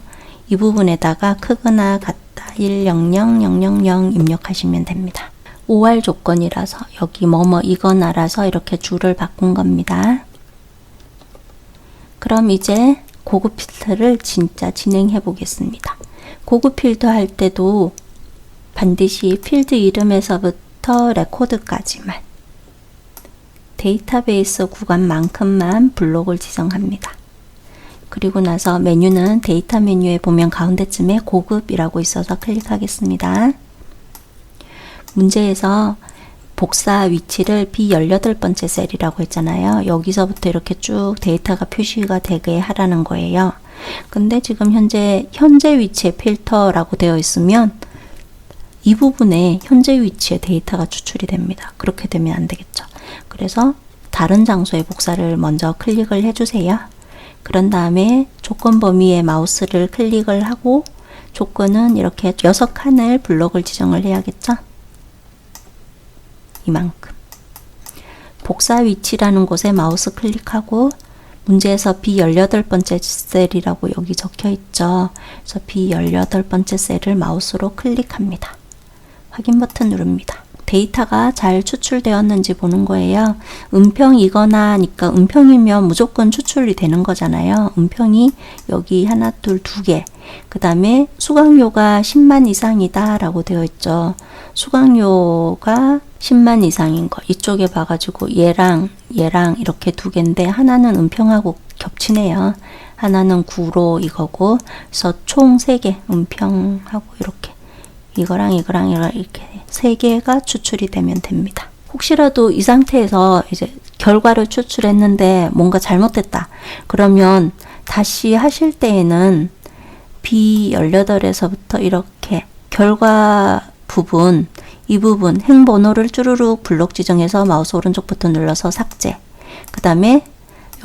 이 부분에다가 크거나 같다 1000000 입력하시면 됩니다. OR 조건이라서 여기 이거나라서 이렇게 줄을 바꾼 겁니다. 그럼 이제 고급 필터를 진짜 진행해 보겠습니다. 고급 필터 할 때도 반드시 필드 이름에서부터 레코드까지만 데이터베이스 구간만큼만 블록을 지정합니다. 그리고 나서 메뉴는 데이터 메뉴에 보면 가운데쯤에 고급이라고 있어서 클릭하겠습니다. 문제에서 복사 위치를 B18번째 셀이라고 했잖아요. 여기서부터 이렇게 쭉 데이터가 표시가 되게 하라는 거예요. 근데 지금 현재 위치에 필터라고 되어 있으면 이 부분에 현재 위치에 데이터가 추출이 됩니다. 그렇게 되면 안 되겠죠. 그래서 다른 장소에 복사를 먼저 클릭을 해주세요. 그런 다음에 조건 범위에 마우스를 클릭을 하고 조건은 이렇게 6칸을 블록을 지정을 해야겠죠. 이만큼. 복사 위치라는 곳에 마우스 클릭하고 문제에서 B18번째 셀이라고 여기 적혀 있죠. 그래서 B18번째 셀을 마우스로 클릭합니다. 확인 버튼 누릅니다. 데이터가 잘 추출되었는지 보는 거예요. 은평이거나니까 은평이면 무조건 추출이 되는 거잖아요. 은평이 여기 하나, 둘, 두 개. 그 다음에 수강료가 10만 이상이다 라고 되어 있죠. 수강료가 10만 이상인 거. 이쪽에 봐가지고 얘랑 이렇게 두 개인데 하나는 은평하고 겹치네요. 하나는 구로 이거고. 그래서 총 3개 은평하고 이렇게. 이거랑 이렇게 3개가 추출이 되면 됩니다. 혹시라도 이 상태에서 이제 결과를 추출했는데 뭔가 잘못됐다. 그러면 다시 하실 때에는 B18에서부터 이렇게 결과 부분, 이 부분 행번호를 쭈루룩 블록 지정해서 마우스 오른쪽 버튼 눌러서 삭제. 그 다음에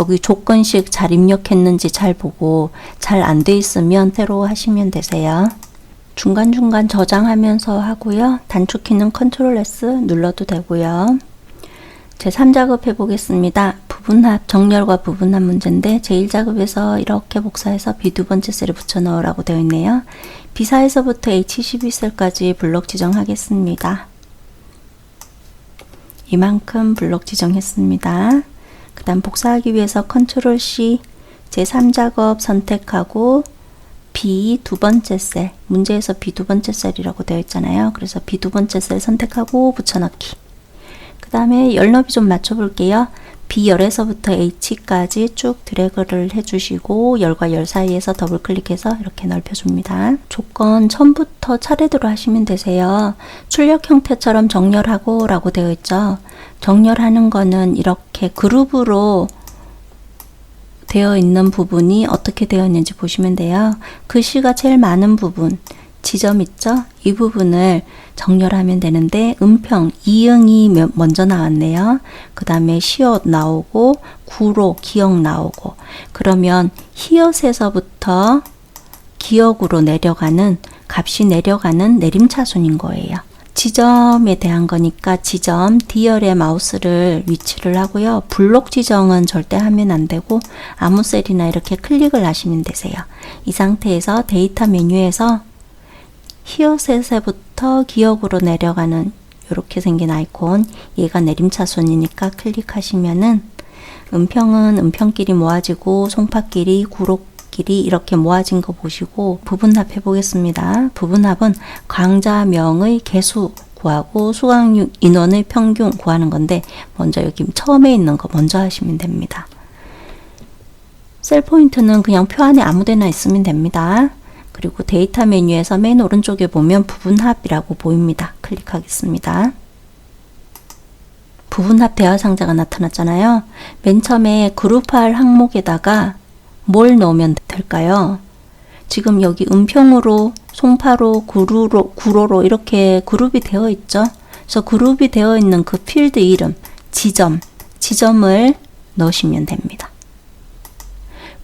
여기 조건식 잘 입력했는지 잘 보고 잘 안 돼 있으면 새로 하시면 되세요. 중간중간 저장하면서 하고요. 단축키는 컨트롤 S 눌러도 되고요. 제3작업 해보겠습니다. 부분합, 정렬과 부분합 문제인데 제1작업에서 이렇게 복사해서 B2번째 셀을 붙여 넣으라고 되어 있네요. B4에서부터 H12셀까지 블록 지정하겠습니다. 이만큼 블록 지정했습니다. 그 다음 복사하기 위해서 컨트롤 C, 제3작업 선택하고 B2번째 셀, 문제에서 B2번째 셀이라고 되어 있잖아요. 그래서 B2번째 셀 선택하고 붙여넣기. 그 다음에 열너비 좀 맞춰볼게요. B10에서부터 H까지 쭉 드래그를 해주시고 열과 열 사이에서 더블 클릭해서 이렇게 넓혀줍니다. 조건 처음부터 차례대로 하시면 되세요. 출력 형태처럼 정렬하고 라고 되어 있죠. 정렬하는 거는 이렇게 그룹으로 되어 있는 부분이 어떻게 되어 있는지 보시면 돼요. 글씨가 제일 많은 부분, 지점 있죠? 이 부분을 정렬하면 되는데 은평, 이응이 먼저 나왔네요. 그 다음에 시옷 나오고 구로 기역 나오고 그러면 히읗에서부터 기역으로 내려가는 값이 내려가는 내림차순인 거예요. 지점에 대한 거니까 지점 D열에 마우스를 위치를 하고요. 블록 지정은 절대 하면 안 되고 아무 셀이나 이렇게 클릭을 하시면 되세요. 이 상태에서 데이터 메뉴에서 히읗에서부터 기역으로 내려가는 이렇게 생긴 아이콘, 얘가 내림차순이니까 클릭하시면은 음평은 음평끼리 모아지고 송파끼리 구로끼리 이렇게 모아진 거 보시고 부분합 해보겠습니다. 부분합은 강자명의 개수 구하고 수강 인원의 평균 구하는 건데 먼저 여기 처음에 있는 거 먼저 하시면 됩니다. 셀 포인트는 그냥 표 안에 아무데나 있으면 됩니다. 그리고 데이터 메뉴에서 맨 오른쪽에 보면 부분합이라고 보입니다. 클릭하겠습니다. 부분합 대화 상자가 나타났잖아요. 맨 처음에 그룹할 항목에다가 뭘 넣으면 될까요? 지금 여기 은평으로, 송파로, 구로로 이렇게 그룹이 되어 있죠. 그래서 그룹이 되어 있는 그 필드 이름, 지점을 넣으시면 됩니다.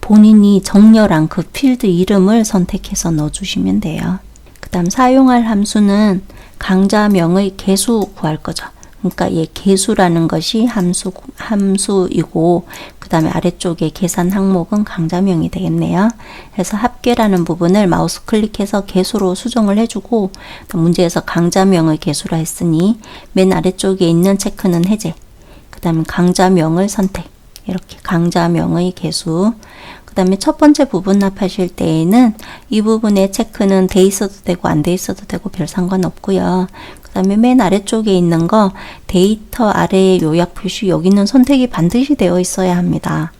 본인이 정렬한 그 필드 이름을 선택해서 넣어주시면 돼요. 그 다음 사용할 함수는 강자명의 개수 구할 거죠. 그러니까 얘 개수라는 것이 함수이고 그 다음에 아래쪽에 계산 항목은 강자명이 되겠네요. 그래서 합계라는 부분을 마우스 클릭해서 개수로 수정을 해주고 문제에서 강자명의 개수라 했으니 맨 아래쪽에 있는 체크는 해제, 그 다음에 강자명을 선택, 이렇게 강자명의 개수. 그 다음에 첫 번째 부분합 하실 때에는 이 부분의 체크는 돼 있어도 되고 안 돼 있어도 되고 별 상관없고요. 그 다음에 맨 아래쪽에 있는 거 데이터 아래의 요약 표시, 여기는 선택이 반드시 되어 있어야 합니다.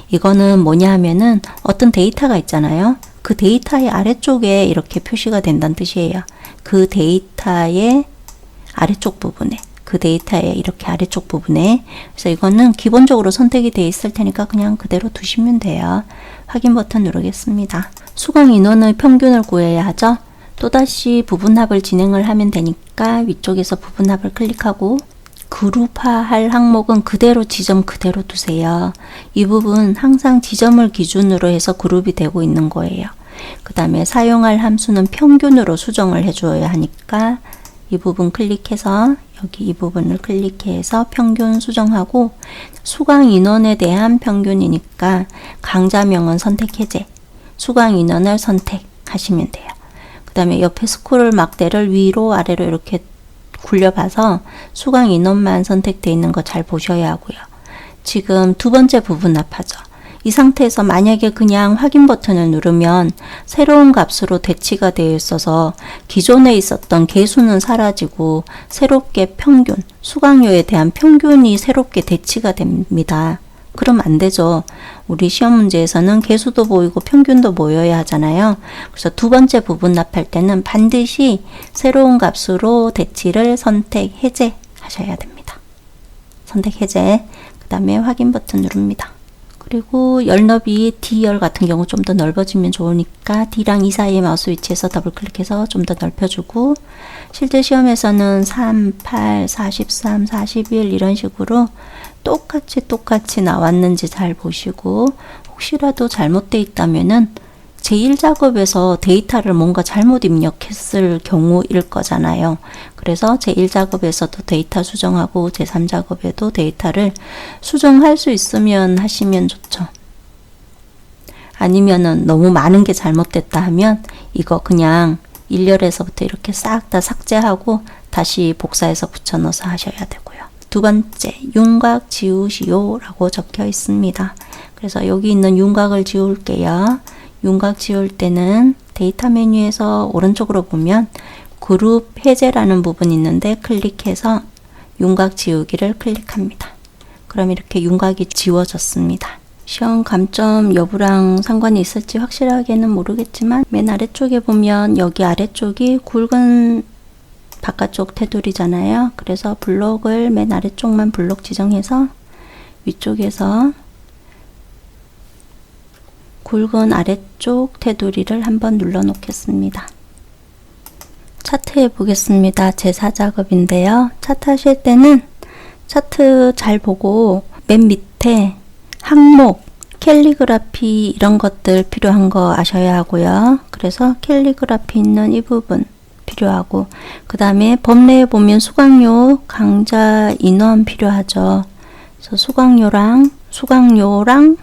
이거는 뭐냐 하면은 어떤 데이터가 있잖아요. 그 데이터의 아래쪽에 이렇게 표시가 된다는 뜻이에요. 그 데이터의 아래쪽 부분에, 그 데이터의 이렇게 아래쪽 부분에. 그래서 이거는 기본적으로 선택이 되어 있을 테니까 그냥 그대로 두시면 돼요. 확인 버튼 누르겠습니다. 수강 인원의 평균을 구해야 하죠. 또다시 부분합을 진행을 하면 되니까 위쪽에서 부분합을 클릭하고 그룹화할 항목은 그대로 지점 그대로 두세요. 이 부분 항상 지점을 기준으로 해서 그룹이 되고 있는 거예요. 그 다음에 사용할 함수는 평균으로 수정을 해줘야 하니까 이 부분 클릭해서 여기 이 부분을 클릭해서 평균 수정하고 수강 인원에 대한 평균이니까 강자명은 선택 해제, 수강 인원을 선택하시면 돼요. 그 다음에 옆에 스크롤 막대를 위로 아래로 이렇게 굴려봐서 수강 인원만 선택되어 있는 거 잘 보셔야 하고요. 지금 두 번째 부분합하죠. 이 상태에서 만약에 그냥 확인 버튼을 누르면 새로운 값으로 대치가 되어 있어서 기존에 있었던 개수는 사라지고 새롭게 평균, 수강료에 대한 평균이 새롭게 대치가 됩니다. 그럼 안 되죠. 우리 시험 문제에서는 개수도 보이고 평균도 보여야 하잖아요. 그래서 두 번째 부분합할 때는 반드시 새로운 값으로 대치를 선택 해제 하셔야 됩니다. 선택 해제, 그 다음에 확인 버튼 누릅니다. 그리고 열너비 D열 같은 경우 좀 더 넓어지면 좋으니까 D랑 E 사이의 마우스 위치에서 더블 클릭해서 좀 더 넓혀주고, 실제 시험에서는 3, 8, 43, 41 이런 식으로 똑같이 나왔는지 잘 보시고, 혹시라도 잘못되어 있다면은 제1작업에서 데이터를 뭔가 잘못 입력했을 경우일 거잖아요. 그래서 제1작업에서도 데이터 수정하고 제3작업에도 데이터를 수정할 수 있으면 하시면 좋죠. 아니면은 너무 많은 게 잘못됐다 하면 이거 그냥 1열에서부터 이렇게 싹 다 삭제하고 다시 복사해서 붙여 넣어서 하셔야 되고요. 두 번째, 윤곽 지우시오 라고 적혀 있습니다. 그래서 여기 있는 윤곽을 지울게요. 윤곽 지울 때는 데이터 메뉴에서 오른쪽으로 보면 그룹 해제라는 부분이 있는데 클릭해서 윤곽 지우기를 클릭합니다. 그럼 이렇게 윤곽이 지워졌습니다. 시험 감점 여부랑 상관이 있을지 확실하게는 모르겠지만 맨 아래쪽에 보면 여기 아래쪽이 굵은 바깥쪽 테두리잖아요. 그래서 블록을 맨 아래쪽만 블록 지정해서 위쪽에서 굵은 아래쪽 테두리를 한번 눌러 놓겠습니다. 차트 해보겠습니다. 제4작업인데요. 차트 하실 때는 차트 잘 보고 맨 밑에 항목, 캘리그라피 이런 것들 필요한 거 아셔야 하고요. 그래서 캘리그라피 있는 이 부분 필요하고, 그 다음에 범례에 보면 수강료, 강좌 인원 필요하죠. 그래서 수강료랑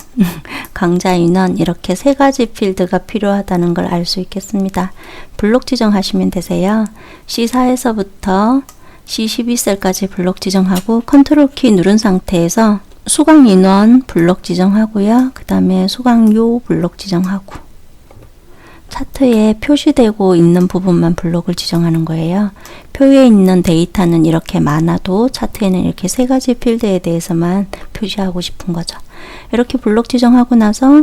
강좌 인원 이렇게 세 가지 필드가 필요하다는 걸 알 수 있겠습니다. 블록 지정하시면 되세요. C4에서부터 C12셀까지 블록 지정하고 컨트롤 키 누른 상태에서 수강 인원 블록 지정하고요. 그 다음에 수강료 블록 지정하고, 차트에 표시되고 있는 부분만 블록을 지정하는 거예요. 표에 있는 데이터는 이렇게 많아도 차트에는 이렇게 세 가지 필드에 대해서만 표시하고 싶은 거죠. 이렇게 블록 지정하고 나서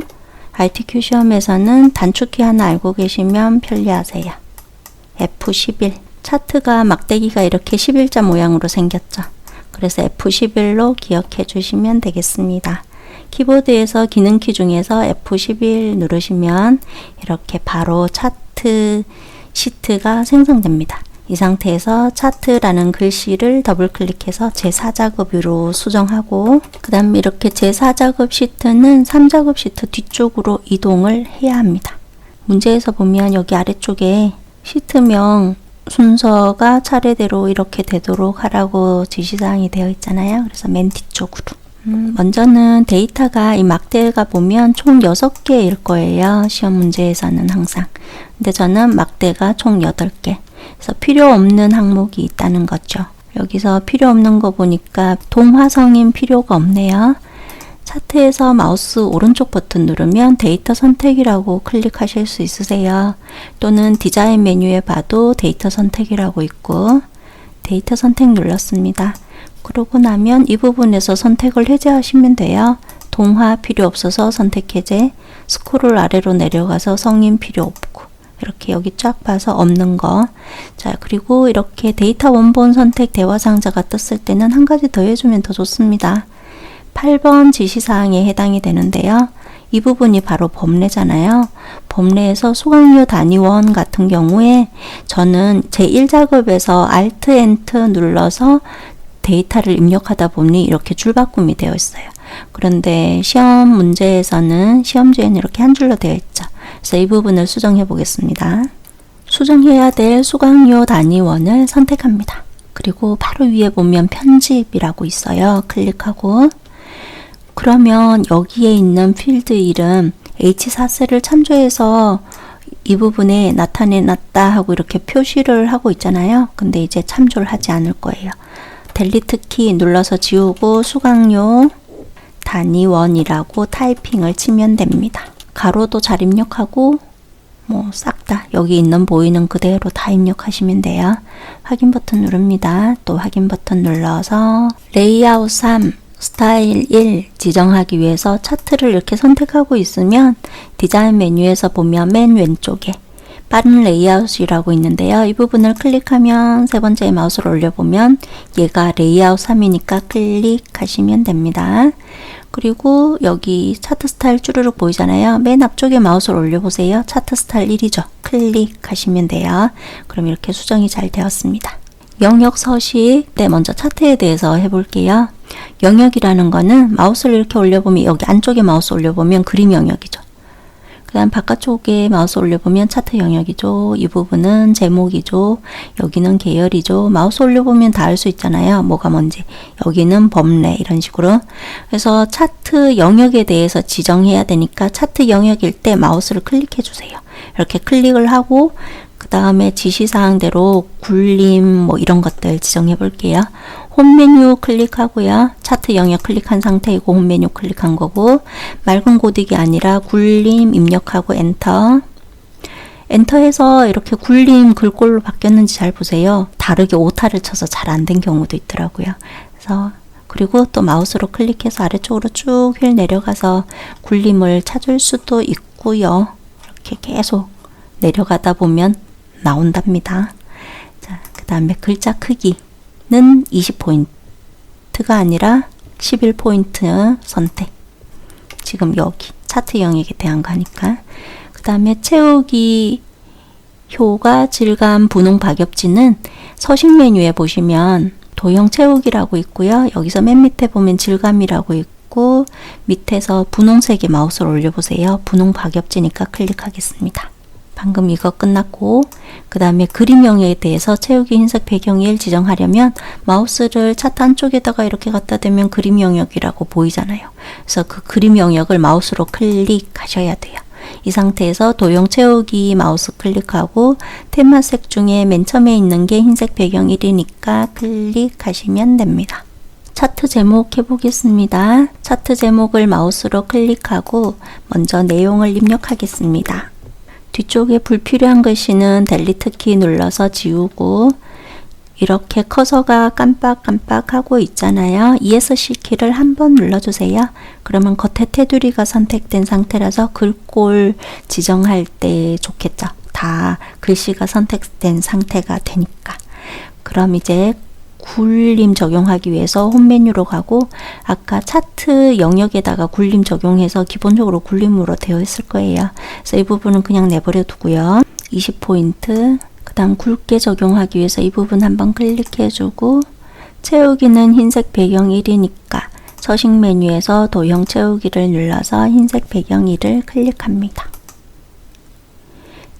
RTQ 시험에서는 단축키 하나 알고 계시면 편리하세요. F11. 차트가 막대기가 이렇게 11자 모양으로 생겼죠. 그래서 F11로 기억해 주시면 되겠습니다. 키보드에서 기능키 중에서 F11 누르시면 이렇게 바로 차트 시트가 생성됩니다. 이 상태에서 차트라는 글씨를 더블 클릭해서 제4작업으로 수정하고, 그 다음 이렇게 제4작업 시트는 3작업 시트 뒤쪽으로 이동을 해야 합니다. 문제에서 보면 여기 아래쪽에 시트명 순서가 차례대로 이렇게 되도록 하라고 지시사항이 되어 있잖아요. 그래서 맨 뒤쪽으로. 먼저는 데이터가 이 막대가 보면 총 6개일 거예요. 시험 문제에서는 항상. 근데 저는 막대가 총 8개. 그래서 필요 없는 항목이 있다는 거죠. 여기서 필요 없는 거 보니까 동화성인 필요가 없네요. 차트에서 마우스 오른쪽 버튼 누르면 데이터 선택이라고 클릭하실 수 있으세요. 또는 디자인 메뉴에 봐도 데이터 선택이라고 있고, 데이터 선택 눌렀습니다. 그러고 나면 이 부분에서 선택을 해제하시면 돼요. 동화 필요 없어서 선택 해제, 스크롤 아래로 내려가서 성인 필요 없고, 이렇게 여기 쫙 봐서 없는 거. 자, 그리고 이렇게 데이터 원본 선택 대화 상자가 떴을 때는 한 가지 더 해주면 더 좋습니다. 8번 지시사항에 해당이 되는데요. 이 부분이 바로 범례잖아요. 범례에서 수강료 단위원 같은 경우에 저는 제1작업에서 Alt Enter 눌러서 데이터를 입력하다 보니 이렇게 줄바꿈이 되어 있어요. 그런데 시험 문제에서는 시험지에는 이렇게 한 줄로 되어 있죠. 그래서 이 부분을 수정해 보겠습니다. 수정해야 될 수강료 단위원을 선택합니다. 그리고 바로 위에 보면 편집이라고 있어요. 클릭하고, 그러면 여기에 있는 필드 이름 H4셀을 참조해서 이 부분에 나타내놨다 하고 이렇게 표시를 하고 있잖아요. 근데 이제 참조를 하지 않을 거예요. 델리트 키 눌러서 지우고 수강료 단위원이라고 타이핑을 치면 됩니다. 가로도 잘 입력하고 뭐 싹 다 여기 있는 보이는 그대로 다 입력하시면 돼요. 확인 버튼 누릅니다. 또 확인 버튼 눌러서 레이아웃 3 스타일 1 지정하기 위해서 차트를 이렇게 선택하고 있으면 디자인 메뉴에서 보면 맨 왼쪽에 빠른 레이아웃이라고 있는데요. 이 부분을 클릭하면 세 번째 마우스를 올려보면 얘가 레이아웃 3이니까 클릭하시면 됩니다. 그리고 여기 차트 스타일 쭈르륵 보이잖아요. 맨 앞쪽에 마우스를 올려보세요. 차트 스타일 1이죠. 클릭하시면 돼요. 그럼 이렇게 수정이 잘 되었습니다. 영역 서식, 네, 먼저 차트에 대해서 해볼게요. 영역이라는 거는 마우스를 이렇게 올려보면 여기 안쪽에 마우스 올려보면 그림 영역이죠. 그 다음 바깥쪽에 마우스 올려보면 차트 영역이죠. 이 부분은 제목이죠. 여기는 계열이죠. 마우스 올려보면 다 알 수 있잖아요. 뭐가 뭔지. 여기는 범례, 이런 식으로. 그래서 차트 영역에 대해서 지정해야 되니까 차트 영역일 때 마우스를 클릭해 주세요. 이렇게 클릭을 하고 그 다음에 지시사항대로 굴림 뭐 이런 것들 지정해 볼게요. 홈 메뉴 클릭하고요. 차트 영역 클릭한 상태이고 홈 메뉴 클릭한 거고, 맑은 고딕이 아니라 굴림 입력하고 엔터. 엔터해서 이렇게 굴림 글꼴로 바뀌었는지 잘 보세요. 다르게 오타를 쳐서 잘 안 된 경우도 있더라고요. 그래서 그리고 또 마우스로 클릭해서 아래쪽으로 쭉 휠 내려가서 굴림을 찾을 수도 있고요. 이렇게 계속 내려가다 보면 나온답니다. 자, 그 다음에 글자 크기는 20포인트가 아니라 11포인트 선택. 지금 여기 차트 영역에 대한 거니까. 그 다음에 채우기 효과 질감 분홍 박엽지는 서식 메뉴에 보시면 도형 채우기라고 있고요. 여기서 맨 밑에 보면 질감이라고 있고 밑에서 분홍색의 마우스를 올려보세요. 분홍 박엽지니까 클릭하겠습니다. 방금 이거 끝났고, 그 다음에 그림 영역에 대해서 채우기 흰색 배경 1 지정하려면 마우스를 차트 한쪽에다가 이렇게 갖다 대면 그림 영역이라고 보이잖아요. 그래서 그 그림 영역을 마우스로 클릭하셔야 돼요. 이 상태에서 도형 채우기 마우스 클릭하고 테마색 중에 맨 처음에 있는 게 흰색 배경 1이니까 클릭하시면 됩니다. 차트 제목 해보겠습니다. 차트 제목을 마우스로 클릭하고 먼저 내용을 입력하겠습니다. 뒤쪽에 불필요한 글씨는 델리트 키 눌러서 지우고, 이렇게 커서가 깜빡깜빡하고 있잖아요. ESC 키를 한번 눌러주세요. 그러면 겉에 테두리가 선택된 상태라서 글꼴 지정할 때 좋겠죠. 다 글씨가 선택된 상태가 되니까. 그럼 이제 굴림 적용하기 위해서 홈 메뉴로 가고, 아까 차트 영역에다가 굴림 적용해서 기본적으로 굴림으로 되어 있을 거예요. 그래서 이 부분은 그냥 내버려 두고요. 20포인트, 그 다음 굵게 적용하기 위해서 이 부분 한번 클릭해주고, 채우기는 흰색 배경 1이니까 서식 메뉴에서 도형 채우기를 눌러서 흰색 배경 1을 클릭합니다.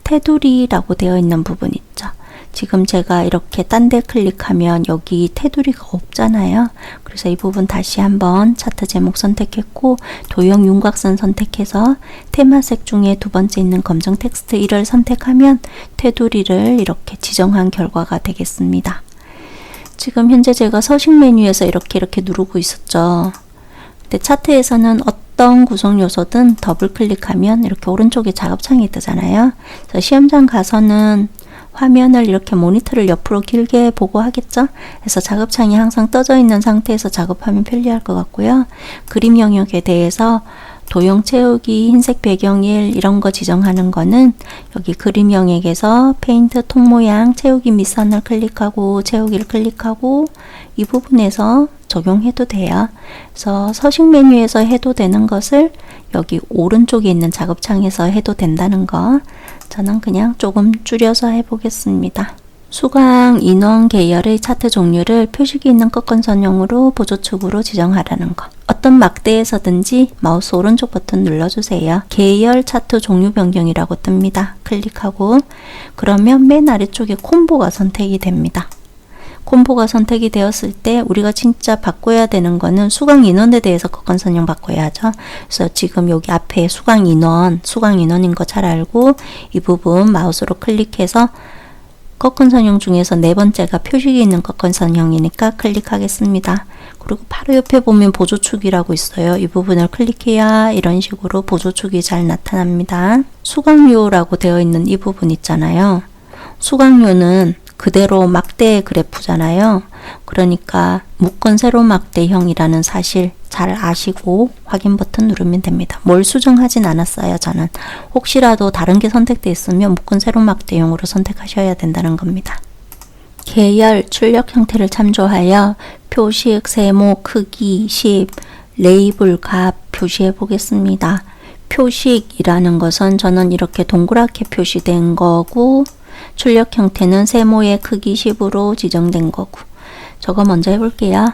테두리라고 되어 있는 부분 있죠. 지금 제가 이렇게 딴 데 클릭하면 여기 테두리가 없잖아요. 그래서 이 부분 다시 한번 차트 제목 선택했고, 도형 윤곽선 선택해서 테마색 중에 두 번째 있는 검정 텍스트 1을 선택하면 테두리를 이렇게 지정한 결과가 되겠습니다. 지금 현재 제가 서식 메뉴에서 이렇게 누르고 있었죠. 근데 차트에서는 어떤 구성 요소든 더블 클릭하면 이렇게 오른쪽에 작업창이 뜨잖아요. 그래서 시험장 가서는 화면을 이렇게 모니터를 옆으로 길게 보고 하겠죠? 그래서 작업창이 항상 떠져 있는 상태에서 작업하면 편리할 것 같고요. 그림 영역에 대해서 도형 채우기, 흰색 배경 1 이런 거 지정하는 거는 여기 그림 영역에서 페인트 통 모양 채우기 밑선을 클릭하고 채우기를 클릭하고 이 부분에서 적용해도 돼요. 그래서 서식 메뉴에서 해도 되는 것을 여기 오른쪽에 있는 작업창에서 해도 된다는 거, 저는 그냥 조금 줄여서 해보겠습니다. 수강 인원 계열의 차트 종류를 표식이 있는 꺾은선형으로 보조축으로 지정하라는 거. 어떤 막대에서든지 마우스 오른쪽 버튼 눌러주세요. 계열 차트 종류 변경이라고 뜹니다. 클릭하고, 그러면 맨 아래쪽에 콤보가 선택이 됩니다. 콤보가 선택이 되었을 때 우리가 진짜 바꿔야 되는 거는 수강 인원에 대해서 꺾은선형 바꿔야 하죠. 그래서 지금 여기 앞에 수강 인원인 거 잘 알고 이 부분 마우스로 클릭해서 꺾은선형 중에서 네 번째가 표식이 있는 꺾은선형이니까 클릭하겠습니다. 그리고 바로 옆에 보면 보조축이라고 있어요. 이 부분을 클릭해야 이런 식으로 보조축이 잘 나타납니다. 수강료라고 되어 있는 이 부분 있잖아요. 수강료는 그대로 막대 그래프잖아요. 그러니까 묶은 세로 막대형이라는 사실 잘 아시고 확인 버튼 누르면 됩니다. 뭘 수정하진 않았어요. 저는 혹시라도 다른 게 선택되어 있으면 묶은 세로 막대형으로 선택하셔야 된다는 겁니다. 계열, 출력 형태를 참조하여 표식, 세모, 크기, 10, 레이블 값 표시해 보겠습니다. 표식이라는 것은 저는 이렇게 동그랗게 표시된 거고, 출력 형태는 세모의 크기 10으로 지정된 거고, 저거 먼저 해볼게요.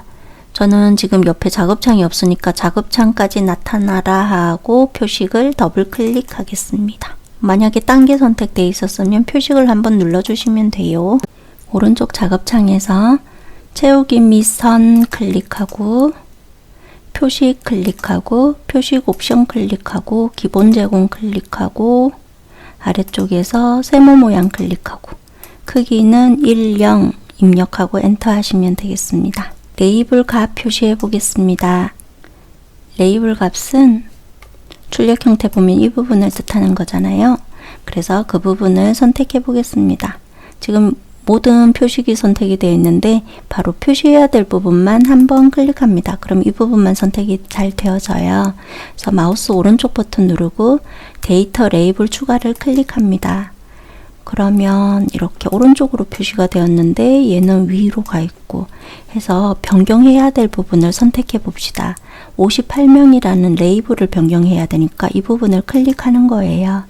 저는 지금 옆에 작업창이 없으니까 작업창까지 나타나라 하고 표식을 더블 클릭하겠습니다. 만약에 딴 게 선택되어 있었으면 표식을 한번 눌러주시면 돼요. 오른쪽 작업창에서 채우기 밑선 클릭하고, 표식 클릭하고, 표식 옵션 클릭하고, 기본 제공 클릭하고, 아래쪽에서 세모 모양 클릭하고, 크기는 1, 0 입력하고 엔터 하시면 되겠습니다. 레이블 값 표시해 보겠습니다. 레이블 값은 출력 형태 보면 이 부분을 뜻하는 거잖아요. 그래서 그 부분을 선택해 보겠습니다. 지금 모든 표식이 선택이 되어 있는데 바로 표시해야 될 부분만 한번 클릭합니다. 그럼 이 부분만 선택이 잘 되어져요. 그래서 마우스 오른쪽 버튼 누르고 데이터 레이블 추가를 클릭합니다. 그러면 이렇게 오른쪽으로 표시가 되었는데 얘는 위로 가 있고 해서 변경해야 될 부분을 선택해 봅시다. 58명이라는 레이블을 변경해야 되니까 이 부분을 클릭하는 거예요.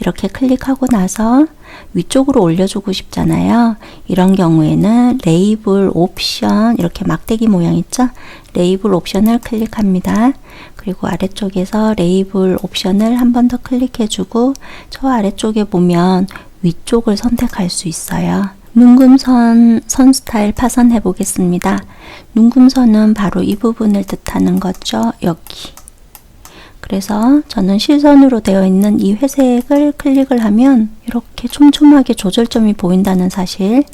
이렇게 클릭하고 나서 위쪽으로 올려주고 싶잖아요. 이런 경우에는 레이블 옵션, 이렇게 막대기 모양 있죠? 레이블 옵션을 클릭합니다. 그리고 아래쪽에서 레이블 옵션을 한 번 더 클릭해주고 저 아래쪽에 보면 위쪽을 선택할 수 있어요. 눈금선 선 스타일 파선해 보겠습니다. 눈금선은 바로 이 부분을 뜻하는 거죠. 여기. 그래서 저는 실선으로 되어 있는 이 회색을 클릭을 하면 이렇게 촘촘하게 조절점이 보인다는 사실,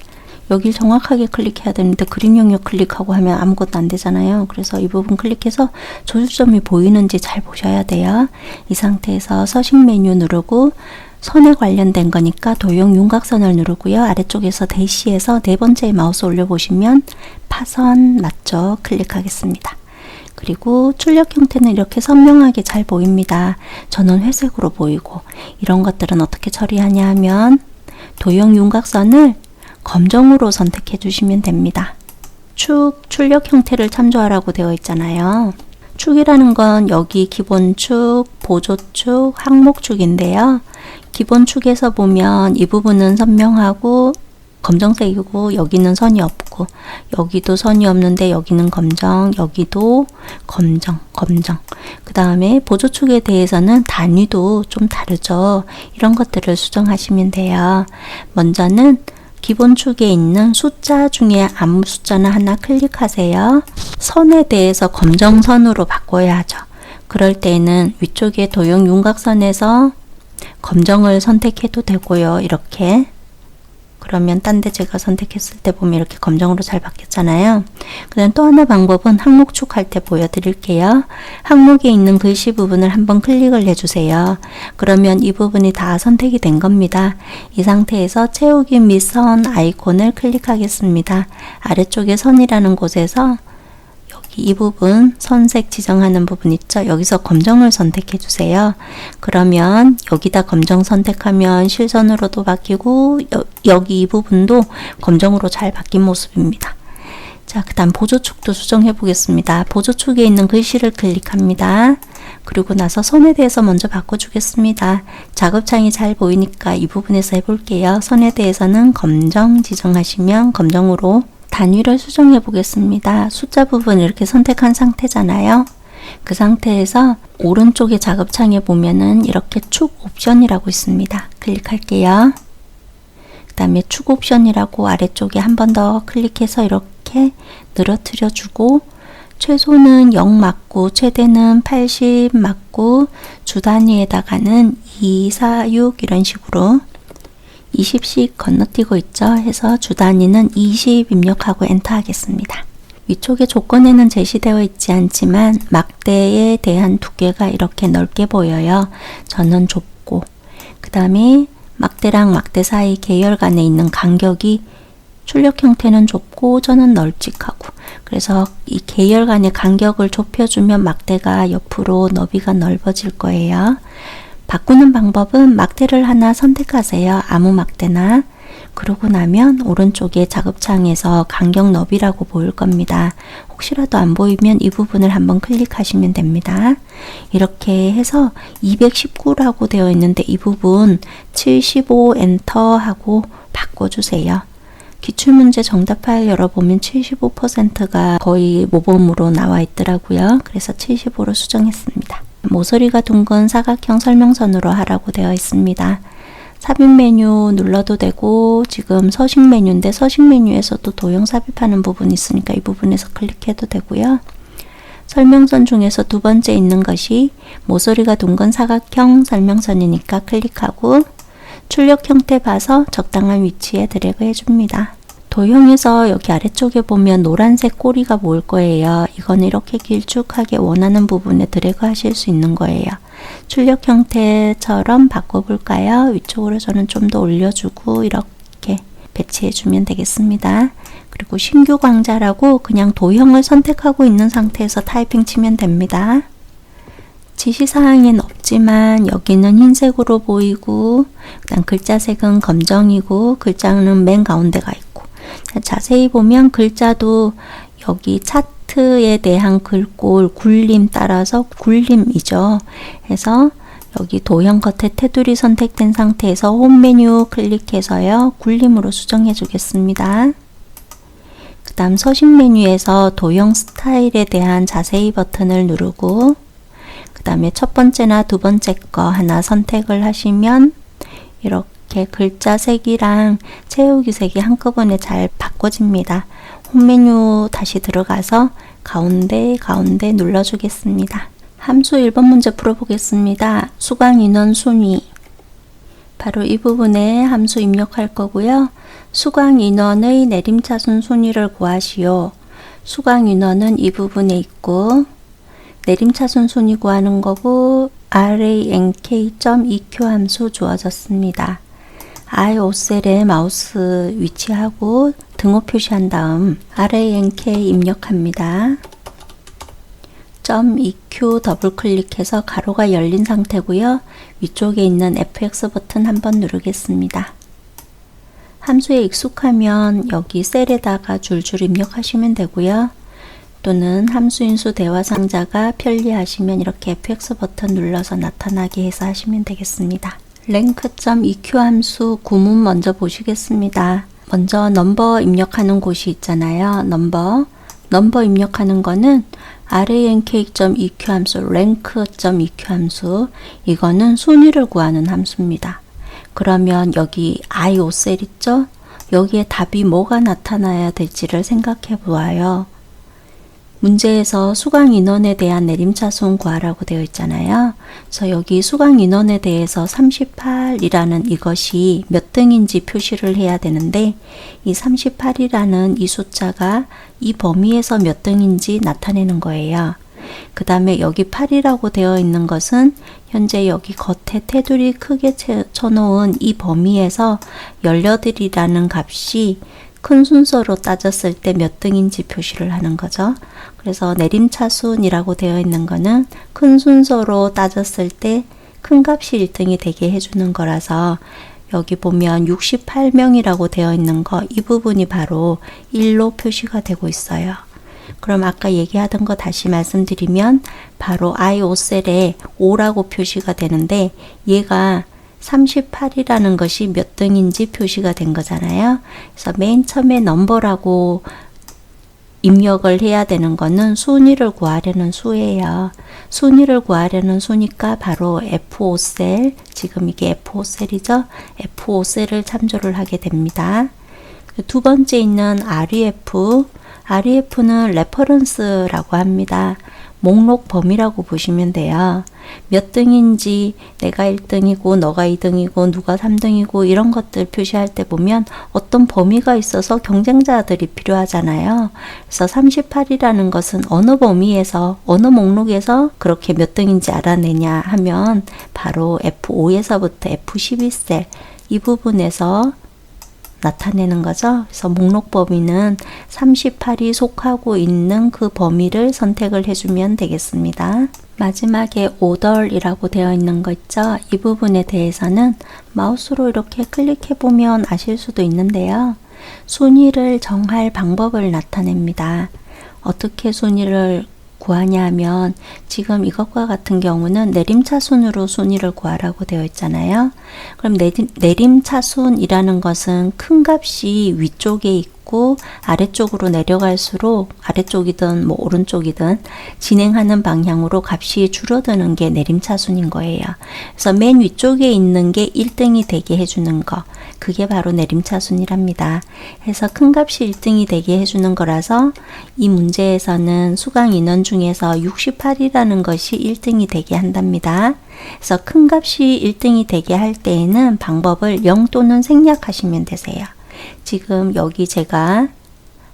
여길 정확하게 클릭해야 되는데 그림 영역 클릭하고 하면 아무것도 안 되잖아요. 그래서 이 부분 클릭해서 조주점이 보이는지 잘 보셔야 돼요. 이 상태에서 서식 메뉴 누르고 선에 관련된 거니까 도형 윤곽선을 누르고요. 아래쪽에서 대시에서 네 번째 마우스 올려보시면 파선 맞죠? 클릭하겠습니다. 그리고 출력 형태는 이렇게 선명하게 잘 보입니다. 저는 회색으로 보이고, 이런 것들은 어떻게 처리하냐 하면 도형 윤곽선을 검정으로 선택해 주시면 됩니다. 축, 출력 형태를 참조하라고 되어 있잖아요. 축이라는 건 여기 기본축, 보조축, 항목축인데요. 기본축에서 보면 이 부분은 선명하고 검정색이고 여기는 선이 없고, 여기도 선이 없는데 여기는 검정, 여기도 검정. 그 다음에 보조축에 대해서는 단위도 좀 다르죠. 이런 것들을 수정하시면 돼요. 먼저는 기본축에 있는 숫자 중에 아무 숫자나 하나 클릭하세요. 선에 대해서 검정선으로 바꿔야 하죠. 그럴 때는 위쪽에 도형 윤곽선에서 검정을 선택해도 되고요. 이렇게. 그러면 딴 데 제가 선택했을 때 보면 이렇게 검정으로 잘 바뀌었잖아요. 그 다음 또 하나 방법은 항목축 할 때 보여드릴게요. 항목에 있는 글씨 부분을 한번 클릭을 해주세요. 그러면 이 부분이 다 선택이 된 겁니다. 이 상태에서 채우기 및 선 아이콘을 클릭하겠습니다. 아래쪽에 선이라는 곳에서 이 부분 선색 지정하는 부분 있죠. 여기서 검정을 선택해 주세요. 그러면 여기다 검정 선택하면 실선으로도 바뀌고 여기 이 부분도 검정으로 잘 바뀐 모습입니다. 자, 그 다음 보조축도 수정해 보겠습니다. 보조축에 있는 글씨를 클릭합니다. 그리고 나서 선에 대해서 먼저 바꿔주겠습니다. 작업창이 잘 보이니까 이 부분에서 해볼게요. 선에 대해서는 검정 지정하시면 검정으로 단위를 수정해 보겠습니다. 숫자 부분 이렇게 선택한 상태잖아요. 그 상태에서 오른쪽에 작업창에 보면은 이렇게 축 옵션이라고 있습니다. 클릭할게요. 그 다음에 축 옵션이라고 아래쪽에 한 번 더 클릭해서 이렇게 늘어뜨려 주고, 최소는 0 맞고 최대는 80 맞고 주 단위에다가는 2, 4, 6 이런 식으로 20씩 건너뛰고 있죠. 해서 주 단위는 20 입력하고 엔터 하겠습니다. 위쪽에 조건에는 제시되어 있지 않지만 막대에 대한 두께가 이렇게 넓게 보여요. 저는 좁고, 그 다음에 막대랑 막대 사이 계열 간에 있는 간격이 출력 형태는 좁고 저는 널찍하고, 그래서 이 계열 간의 간격을 좁혀주면 막대가 옆으로 너비가 넓어질 거예요. 바꾸는 방법은 막대를 하나 선택하세요. 아무 막대나. 그러고 나면 오른쪽에 작업창에서 간격 너비라고 보일 겁니다. 혹시라도 안 보이면 이 부분을 한번 클릭하시면 됩니다. 이렇게 해서 219라고 되어 있는데 이 부분 75 엔터 하고 바꿔주세요. 기출문제 정답 파일 열어보면 75%가 거의 모범으로 나와 있더라고요. 그래서 75로 수정했습니다. 모서리가 둥근 사각형 설명선으로 하라고 되어 있습니다. 삽입 메뉴 눌러도 되고, 지금 서식 메뉴인데 서식 메뉴에서도 도형 삽입하는 부분이 있으니까 이 부분에서 클릭해도 되고요. 설명선 중에서 두 번째 있는 것이 모서리가 둥근 사각형 설명선이니까 클릭하고, 출력 형태 봐서 적당한 위치에 드래그 해줍니다. 도형에서 여기 아래쪽에 보면 노란색 꼬리가 보일 거예요. 이건 이렇게 길쭉하게 원하는 부분에 드래그 하실 수 있는 거예요. 출력 형태처럼 바꿔볼까요? 위쪽으로 저는 좀 더 올려주고 이렇게 배치해 주면 되겠습니다. 그리고 신규 강좌라고 그냥 도형을 선택하고 있는 상태에서 타이핑 치면 됩니다. 지시사항엔 없지만 여기는 흰색으로 보이고, 그다음 글자색은 검정이고 글자는 맨 가운데가 있고, 자세히 보면 글자도 여기 차트에 대한 글꼴 굴림 따라서 굴림이죠. 그래서 여기 도형 겉에 테두리 선택된 상태에서 홈 메뉴 클릭해서요, 굴림으로 수정해 주겠습니다. 그 다음 서식 메뉴에서 도형 스타일에 대한 자세히 버튼을 누르고, 그 다음에 첫 번째나 두 번째 거 하나 선택을 하시면 이렇게 글자 색이랑 채우기 색이 한꺼번에 잘 바꿔집니다. 홈 메뉴 다시 들어가서 가운데 눌러주겠습니다. 함수 1번 문제 풀어보겠습니다. 수강 인원 순위. 바로 이 부분에 함수 입력할 거고요. 수강 인원의 내림차순 순위를 구하시오. 수강 인원은 이 부분에 있고 내림차순 순위 구하는 거고 rank.eq 함수 주어졌습니다. I5셀에 마우스 위치하고 등호 표시한 다음 rank 입력합니다. .eq 더블 클릭해서 가로가 열린 상태고요. 위쪽에 있는 fx 버튼 한번 누르겠습니다. 함수에 익숙하면 여기 셀에다가 줄줄 입력하시면 되고요. 또는 함수인수 대화 상자가 편리하시면 이렇게 fx 버튼 눌러서 나타나게 해서 하시면 되겠습니다. rank.eq 함수 구문 먼저 보시겠습니다. 먼저 넘버 입력하는 곳이 있잖아요. 넘버 입력하는 거는 rank.eq 함수, rank.eq 함수, 이거는 순위를 구하는 함수입니다. 그러면 여기 I5셀 있죠? 여기에 답이 뭐가 나타나야 될지를 생각해 보아요. 문제에서 수강 인원에 대한 내림차순 구하라고 되어 있잖아요. 그래서 여기 수강 인원에 대해서 38이라는 이것이 몇 등인지 표시를 해야 되는데 이 38이라는 이 숫자가 이 범위에서 몇 등인지 나타내는 거예요. 그 다음에 여기 8이라고 되어 있는 것은 현재 여기 겉에 테두리 크게 쳐놓은 이 범위에서 18이라는 값이 큰 순서로 따졌을 때 몇 등인지 표시를 하는 거죠. 그래서 내림차순이라고 되어 있는 거는 큰 순서로 따졌을 때 큰 값이 1등이 되게 해주는 거라서 여기 보면 68명이라고 되어 있는 거, 이 부분이 바로 1로 표시가 되고 있어요. 그럼 아까 얘기하던 거 다시 말씀드리면 바로 I5셀에 5라고 표시가 되는데 얘가 38이라는 것이 몇 등인지 표시가 된 거잖아요. 그래서 맨 처음에 넘버라고 입력을 해야 되는 거는 순위를 구하려는 수예요. 순위를 구하려는 수니까 바로 F5셀, 지금 이게 F5셀이죠. F5셀을 참조를 하게 됩니다. 두 번째 있는 REF는 레퍼런스라고 합니다. 목록 범위라고 보시면 돼요. 몇 등인지 내가 1등이고 너가 2등이고 누가 3등이고 이런 것들 표시할 때 보면 어떤 범위가 있어서 경쟁자들이 필요하잖아요. 그래서 38이라는 것은 어느 범위에서 어느 목록에서 그렇게 몇 등인지 알아내냐 하면 바로 F5에서부터 F12셀 이 부분에서 나타내는 거죠. 그래서 목록 범위는 38이 속하고 있는 그 범위를 선택을 해주면 되겠습니다. 마지막에 order이라고 되어 있는 거 있죠. 이 부분에 대해서는 마우스로 이렇게 클릭해 보면 아실 수도 있는데요. 순위를 정할 방법을 나타냅니다. 어떻게 순위를 구하냐 하면 지금 이것과 같은 경우는 내림차순으로 순위를 구하라고 되어 있잖아요. 그럼 내림차순이라는 것은 큰 값이 위쪽에 있고 아래쪽으로 내려갈수록 아래쪽이든 뭐 오른쪽이든 진행하는 방향으로 값이 줄어드는 게 내림차순인 거예요. 그래서 맨 위쪽에 있는 게 1등이 되게 해주는 거, 그게 바로 내림차순이랍니다. 해서 큰 값이 1등이 되게 해주는 거라서 이 문제에서는 수강 인원 중에서 68이라는 것이 1등이 되게 한답니다. 그래서 큰 값이 1등이 되게 할 때에는 방법을 0 또는 생략하시면 되세요. 지금 여기 제가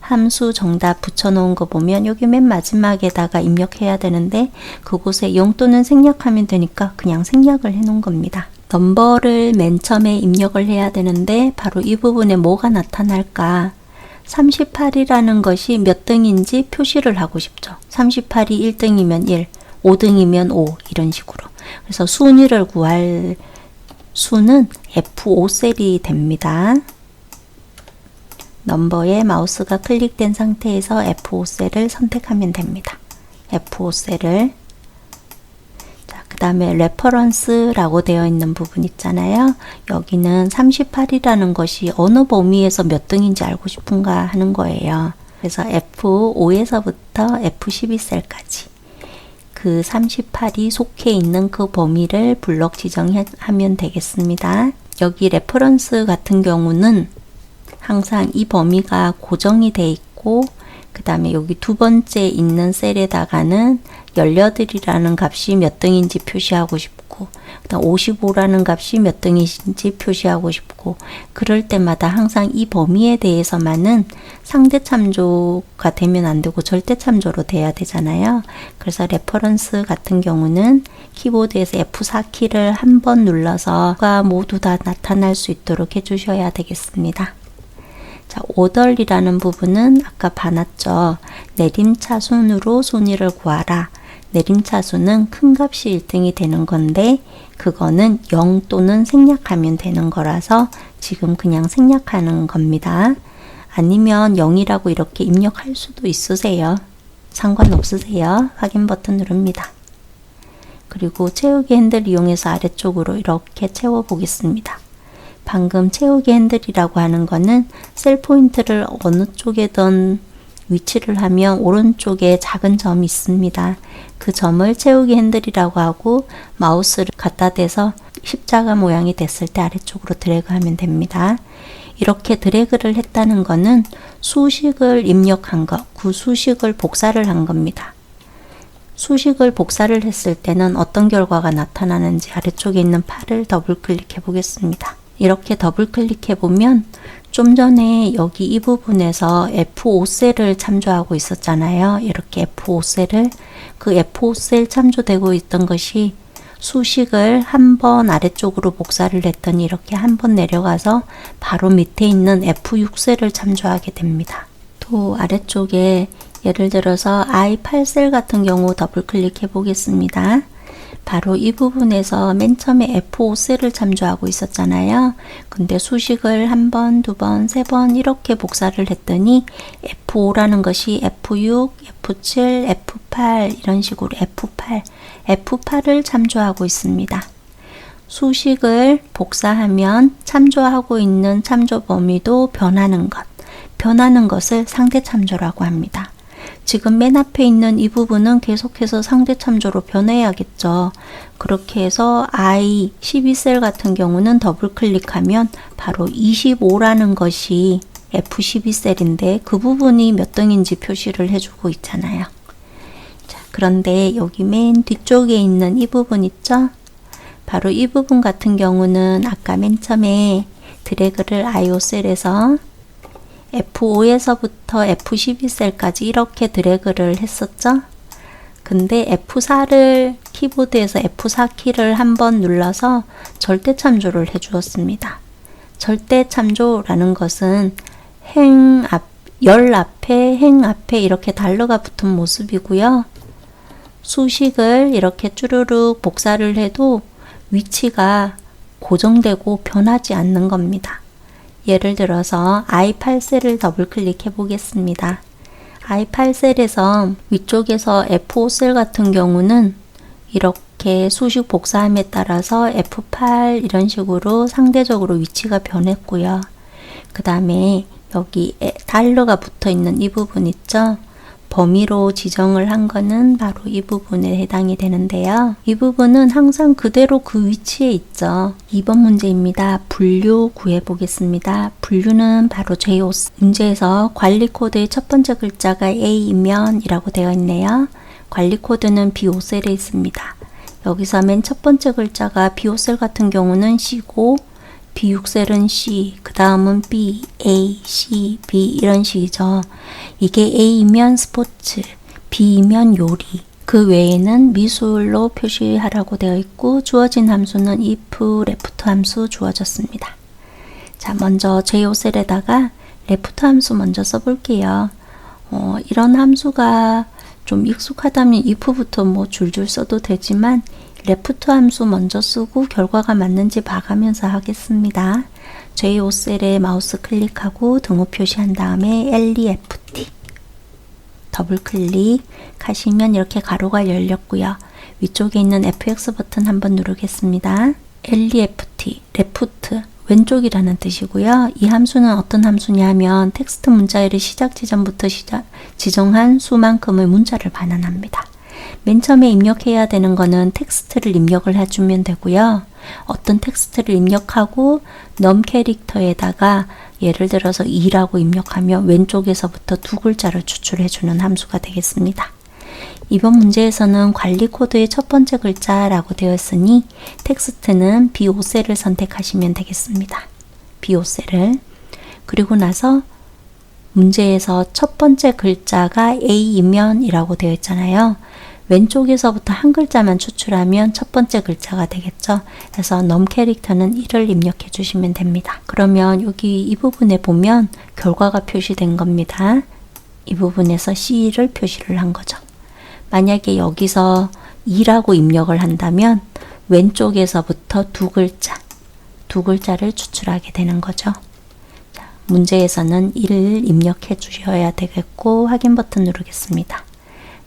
함수 정답 붙여놓은 거 보면 여기 맨 마지막에다가 입력해야 되는데 그곳에 0 또는 생략하면 되니까 그냥 생략을 해 놓은 겁니다. 넘버를 맨 처음에 입력을 해야 되는데 바로 이 부분에 뭐가 나타날까? 38이라는 것이 몇 등인지 표시를 하고 싶죠. 38이 1등이면 1, 5등이면 5 이런 식으로. 그래서 순위를 구할 수는 F5셀이 됩니다. 넘버에 마우스가 클릭된 상태에서 F5셀을 선택하면 됩니다. F5셀을. 그 다음에 레퍼런스라고 되어 있는 부분 있잖아요. 여기는 38이라는 것이 어느 범위에서 몇 등인지 알고 싶은가 하는 거예요. 그래서 F5에서부터 F12셀까지 그 38이 속해 있는 그 범위를 블록 지정하면 되겠습니다. 여기 레퍼런스 같은 경우는 항상 이 범위가 고정이 돼 있고 그 다음에 여기 두 번째 있는 셀에다가는 18이라는 값이 몇 등인지 표시하고 싶고 싶고, 그다음 55라는 값이 몇 등인지 표시하고 싶고, 그럴 때마다 항상 이 범위에 대해서만은 상대 참조가 되면 안 되고 절대 참조로 돼야 되잖아요. 그래서 레퍼런스 같은 경우는 키보드에서 F4키를 한 번 눌러서 모두 다 나타날 수 있도록 해주셔야 되겠습니다. 자, 오덜이라는 부분은 아까 봐놨죠. 내림차순으로 순위를 구하라. 내림차순은 큰 값이 1등이 되는 건데 그거는 0 또는 생략하면 되는 거라서 지금 그냥 생략하는 겁니다. 아니면 0이라고 이렇게 입력할 수도 있으세요. 상관없으세요. 확인 버튼 누릅니다. 그리고 채우기 핸들 이용해서 아래쪽으로 이렇게 채워 보겠습니다. 방금 채우기 핸들이라고 하는 거는 셀 포인트를 어느 쪽에든 위치를 하면 오른쪽에 작은 점이 있습니다. 그 점을 채우기 핸들이라고 하고 마우스를 갖다 대서 십자가 모양이 됐을 때 아래쪽으로 드래그하면 됩니다. 이렇게 드래그를 했다는 거는 수식을 입력한 것, 그 수식을 복사를 한 겁니다. 수식을 복사를 했을 때는 어떤 결과가 나타나는지 아래쪽에 있는 8을 더블 클릭해 보겠습니다. 이렇게 더블 클릭해 보면 좀 전에 여기 이 부분에서 F5셀을 참조하고 있었잖아요. 이렇게 F5셀을 그 F5셀 참조되고 있던 것이 수식을 한 번 아래쪽으로 복사를 했더니 이렇게 한 번 내려가서 바로 밑에 있는 F6셀을 참조하게 됩니다. 또 아래쪽에 예를 들어서 I8셀 같은 경우 더블 클릭해 보겠습니다. 바로 이 부분에서 맨 처음에 F5셀을 참조하고 있었잖아요. 근데 수식을 한 번, 두 번, 세 번 이렇게 복사를 했더니 F5라는 것이 F6, F7, F8 이런 식으로 F8을 참조하고 있습니다. 수식을 복사하면 참조하고 있는 참조 범위도 변하는 것을 상대 참조라고 합니다. 지금 맨 앞에 있는 이 부분은 계속해서 상대 참조로 변해야겠죠. 그렇게 해서 I12셀 같은 경우는 더블 클릭하면 바로 25라는 것이 F12셀인데 그 부분이 몇 등인지 표시를 해주고 있잖아요. 자, 그런데 여기 맨 뒤쪽에 있는 이 부분 있죠? 바로 이 부분 같은 경우는 아까 맨 처음에 드래그를 IO셀에서 F5에서부터 F12셀까지 이렇게 드래그를 했었죠. 근데 F4를 키보드에서 F4키를 한번 눌러서 절대 참조를 해 주었습니다. 절대 참조라는 것은 열 앞에 행 앞에 이렇게 달러가 붙은 모습이고요. 수식을 이렇게 쭈루룩 복사를 해도 위치가 고정되고 변하지 않는 겁니다. 예를 들어서 I8셀을 더블 클릭해 보겠습니다. I8셀에서 위쪽에서 F5셀 같은 경우는 이렇게 수식 복사함에 따라서 F8 이런 식으로 상대적으로 위치가 변했고요. 그 다음에 여기 달러가 붙어 있는 이 부분 있죠? 범위로 지정을 한 거는 바로 이 부분에 해당이 되는데요. 이 부분은 항상 그대로 그 위치에 있죠. 2번 문제입니다. 분류 구해 보겠습니다. 분류는 바로 JOC 문제에서 관리 코드의 첫 번째 글자가 A이면 이라고 되어 있네요. 관리 코드는 B5셀에 있습니다. 여기서 맨 첫 번째 글자가 B5셀 같은 경우는 C고 B6셀은 C, 그 다음은 B, A, C, B 이런 식이죠. 이게 A이면 스포츠, B이면 요리, 그 외에는 미술로 표시하라고 되어 있고 주어진 함수는 if, left 함수 주어졌습니다. 자, 먼저 J5셀에다가 left 함수 먼저 써볼게요. 이런 함수가 좀 익숙하다면 if부터 뭐 줄줄 써도 되지만 레프트 함수 먼저 쓰고 결과가 맞는지 봐가면서 하겠습니다. J5셀에 마우스 클릭하고 등호 표시한 다음에 LEFT 더블 클릭하시면 이렇게 가로가 열렸고요. 위쪽에 있는 FX 버튼 한번 누르겠습니다. LEFT, 레프트, 왼쪽이라는 뜻이고요. 이 함수는 어떤 함수냐면 텍스트 문자열의 시작 지점부터 지정한 수만큼의 문자를 반환합니다. 맨 처음에 입력해야 되는 거는 텍스트를 입력을 해주면 되고요. 어떤 텍스트를 입력하고 넘 캐릭터에다가 예를 들어서 2라고 입력하면 왼쪽에서부터 두 글자를 추출해주는 함수가 되겠습니다. 이번 문제에서는 관리 코드의 첫 번째 글자라고 되어 있으니 텍스트는 B5셀을 선택하시면 되겠습니다. B5셀을. 그리고 나서 문제에서 첫 번째 글자가 A이면 이라고 되어 있잖아요. 왼쪽에서부터 한 글자만 추출하면 첫 번째 글자가 되겠죠. 그래서 넘 캐릭터는 1을 입력해 주시면 됩니다. 그러면 여기 이 부분에 보면 결과가 표시된 겁니다. 이 부분에서 C를 표시를 한 거죠. 만약에 여기서 2라고 입력을 한다면 왼쪽에서부터 두 글자를 추출하게 되는 거죠. 자, 문제에서는 1을 입력해 주셔야 되겠고 확인 버튼 누르겠습니다.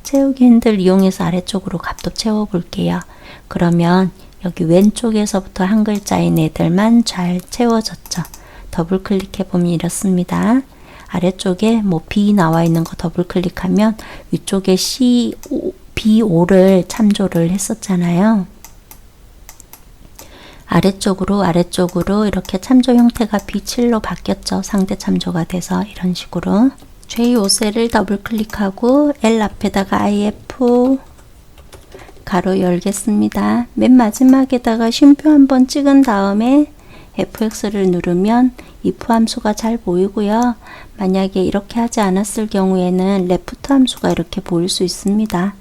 채우기 핸들 이용해서 아래쪽으로 값도 채워 볼게요. 그러면 여기 왼쪽에서부터 한 글자인 애들만 잘 채워졌죠. 더블 클릭해 보면 이렇습니다. 아래쪽에 뭐 B 나와 있는 거 더블 클릭하면 위쪽에 B5를 참조를 했었잖아요. 아래쪽으로 이렇게 참조 형태가 B7로 바뀌었죠. 상대 참조가 돼서 이런 식으로. J5셀을 더블 클릭하고 L 앞에다가 IF 가로 열겠습니다. 맨 마지막에다가 쉼표 한번 찍은 다음에 FX를 누르면 if 함수가 잘 보이고요. 만약에 이렇게 하지 않았을 경우에는 left 함수가 이렇게 보일 수 있습니다.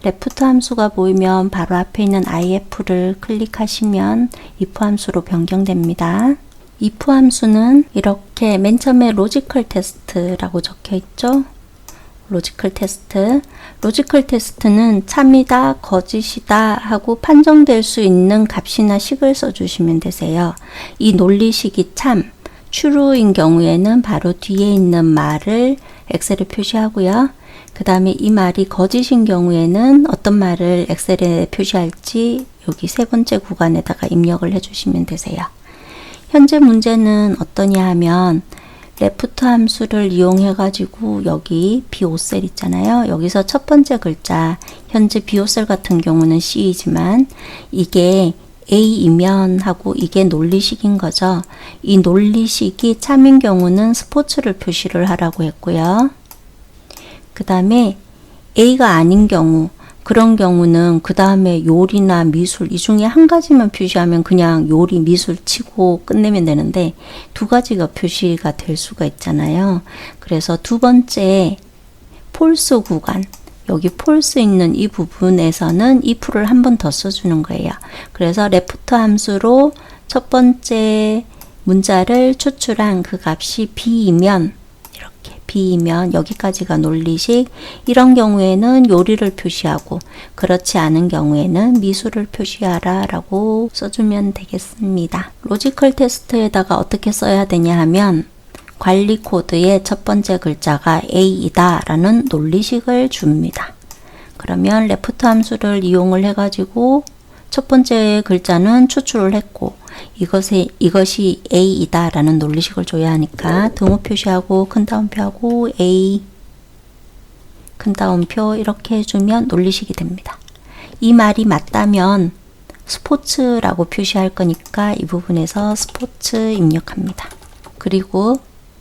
left 함수가 보이면 바로 앞에 있는 IF를 클릭하시면 if 함수로 변경됩니다. if 함수는 이렇게 맨 처음에 로지컬 테스트라고 적혀 있죠. 로지컬 테스트는 참이다, 거짓이다 하고 판정될 수 있는 값이나 식을 써주시면 되세요. 이 논리식이 참, true인 경우에는 바로 뒤에 있는 말을 엑셀에 표시하고요. 그 다음에 이 말이 거짓인 경우에는 어떤 말을 엑셀에 표시할지 여기 세 번째 구간에다가 입력을 해주시면 되세요. 현재 문제는 어떠냐 하면 left 함수를 이용해 가지고 여기 B5셀 있잖아요. 여기서 첫 번째 글자, 현재 B5셀 같은 경우는 C이지만 이게 A이면 하고 이게 논리식인 거죠. 이 논리식이 참인 경우는 스포츠를 표시를 하라고 했고요. 그 다음에 A가 아닌 경우, 그런 경우는 그 다음에 요리나 미술 이 중에 한 가지만 표시하면 그냥 요리, 미술 치고 끝내면 되는데 두 가지가 표시가 될 수가 있잖아요. 그래서 두 번째 폴스 구간, 여기 폴스 있는 이 부분에서는 if를 한 번 더 써주는 거예요. 그래서 left 함수로 첫 번째 문자를 추출한 그 값이 B이면 B이면 여기까지가 논리식, 이런 경우에는 요리를 표시하고 그렇지 않은 경우에는 미술을 표시하라 라고 써주면 되겠습니다. 로지컬 테스트에다가 어떻게 써야 되냐 하면 관리 코드의 첫 번째 글자가 A이다 라는 논리식을 줍니다. 그러면 left 함수를 이용을 해 가지고 첫 번째 글자는 추출을 했고 이것이 A이다 라는 논리식을 줘야 하니까 등호 표시하고 큰 따옴표하고 A 큰 따옴표 이렇게 해주면 논리식이 됩니다. 이 말이 맞다면 스포츠라고 표시할 거니까 이 부분에서 스포츠 입력합니다. 그리고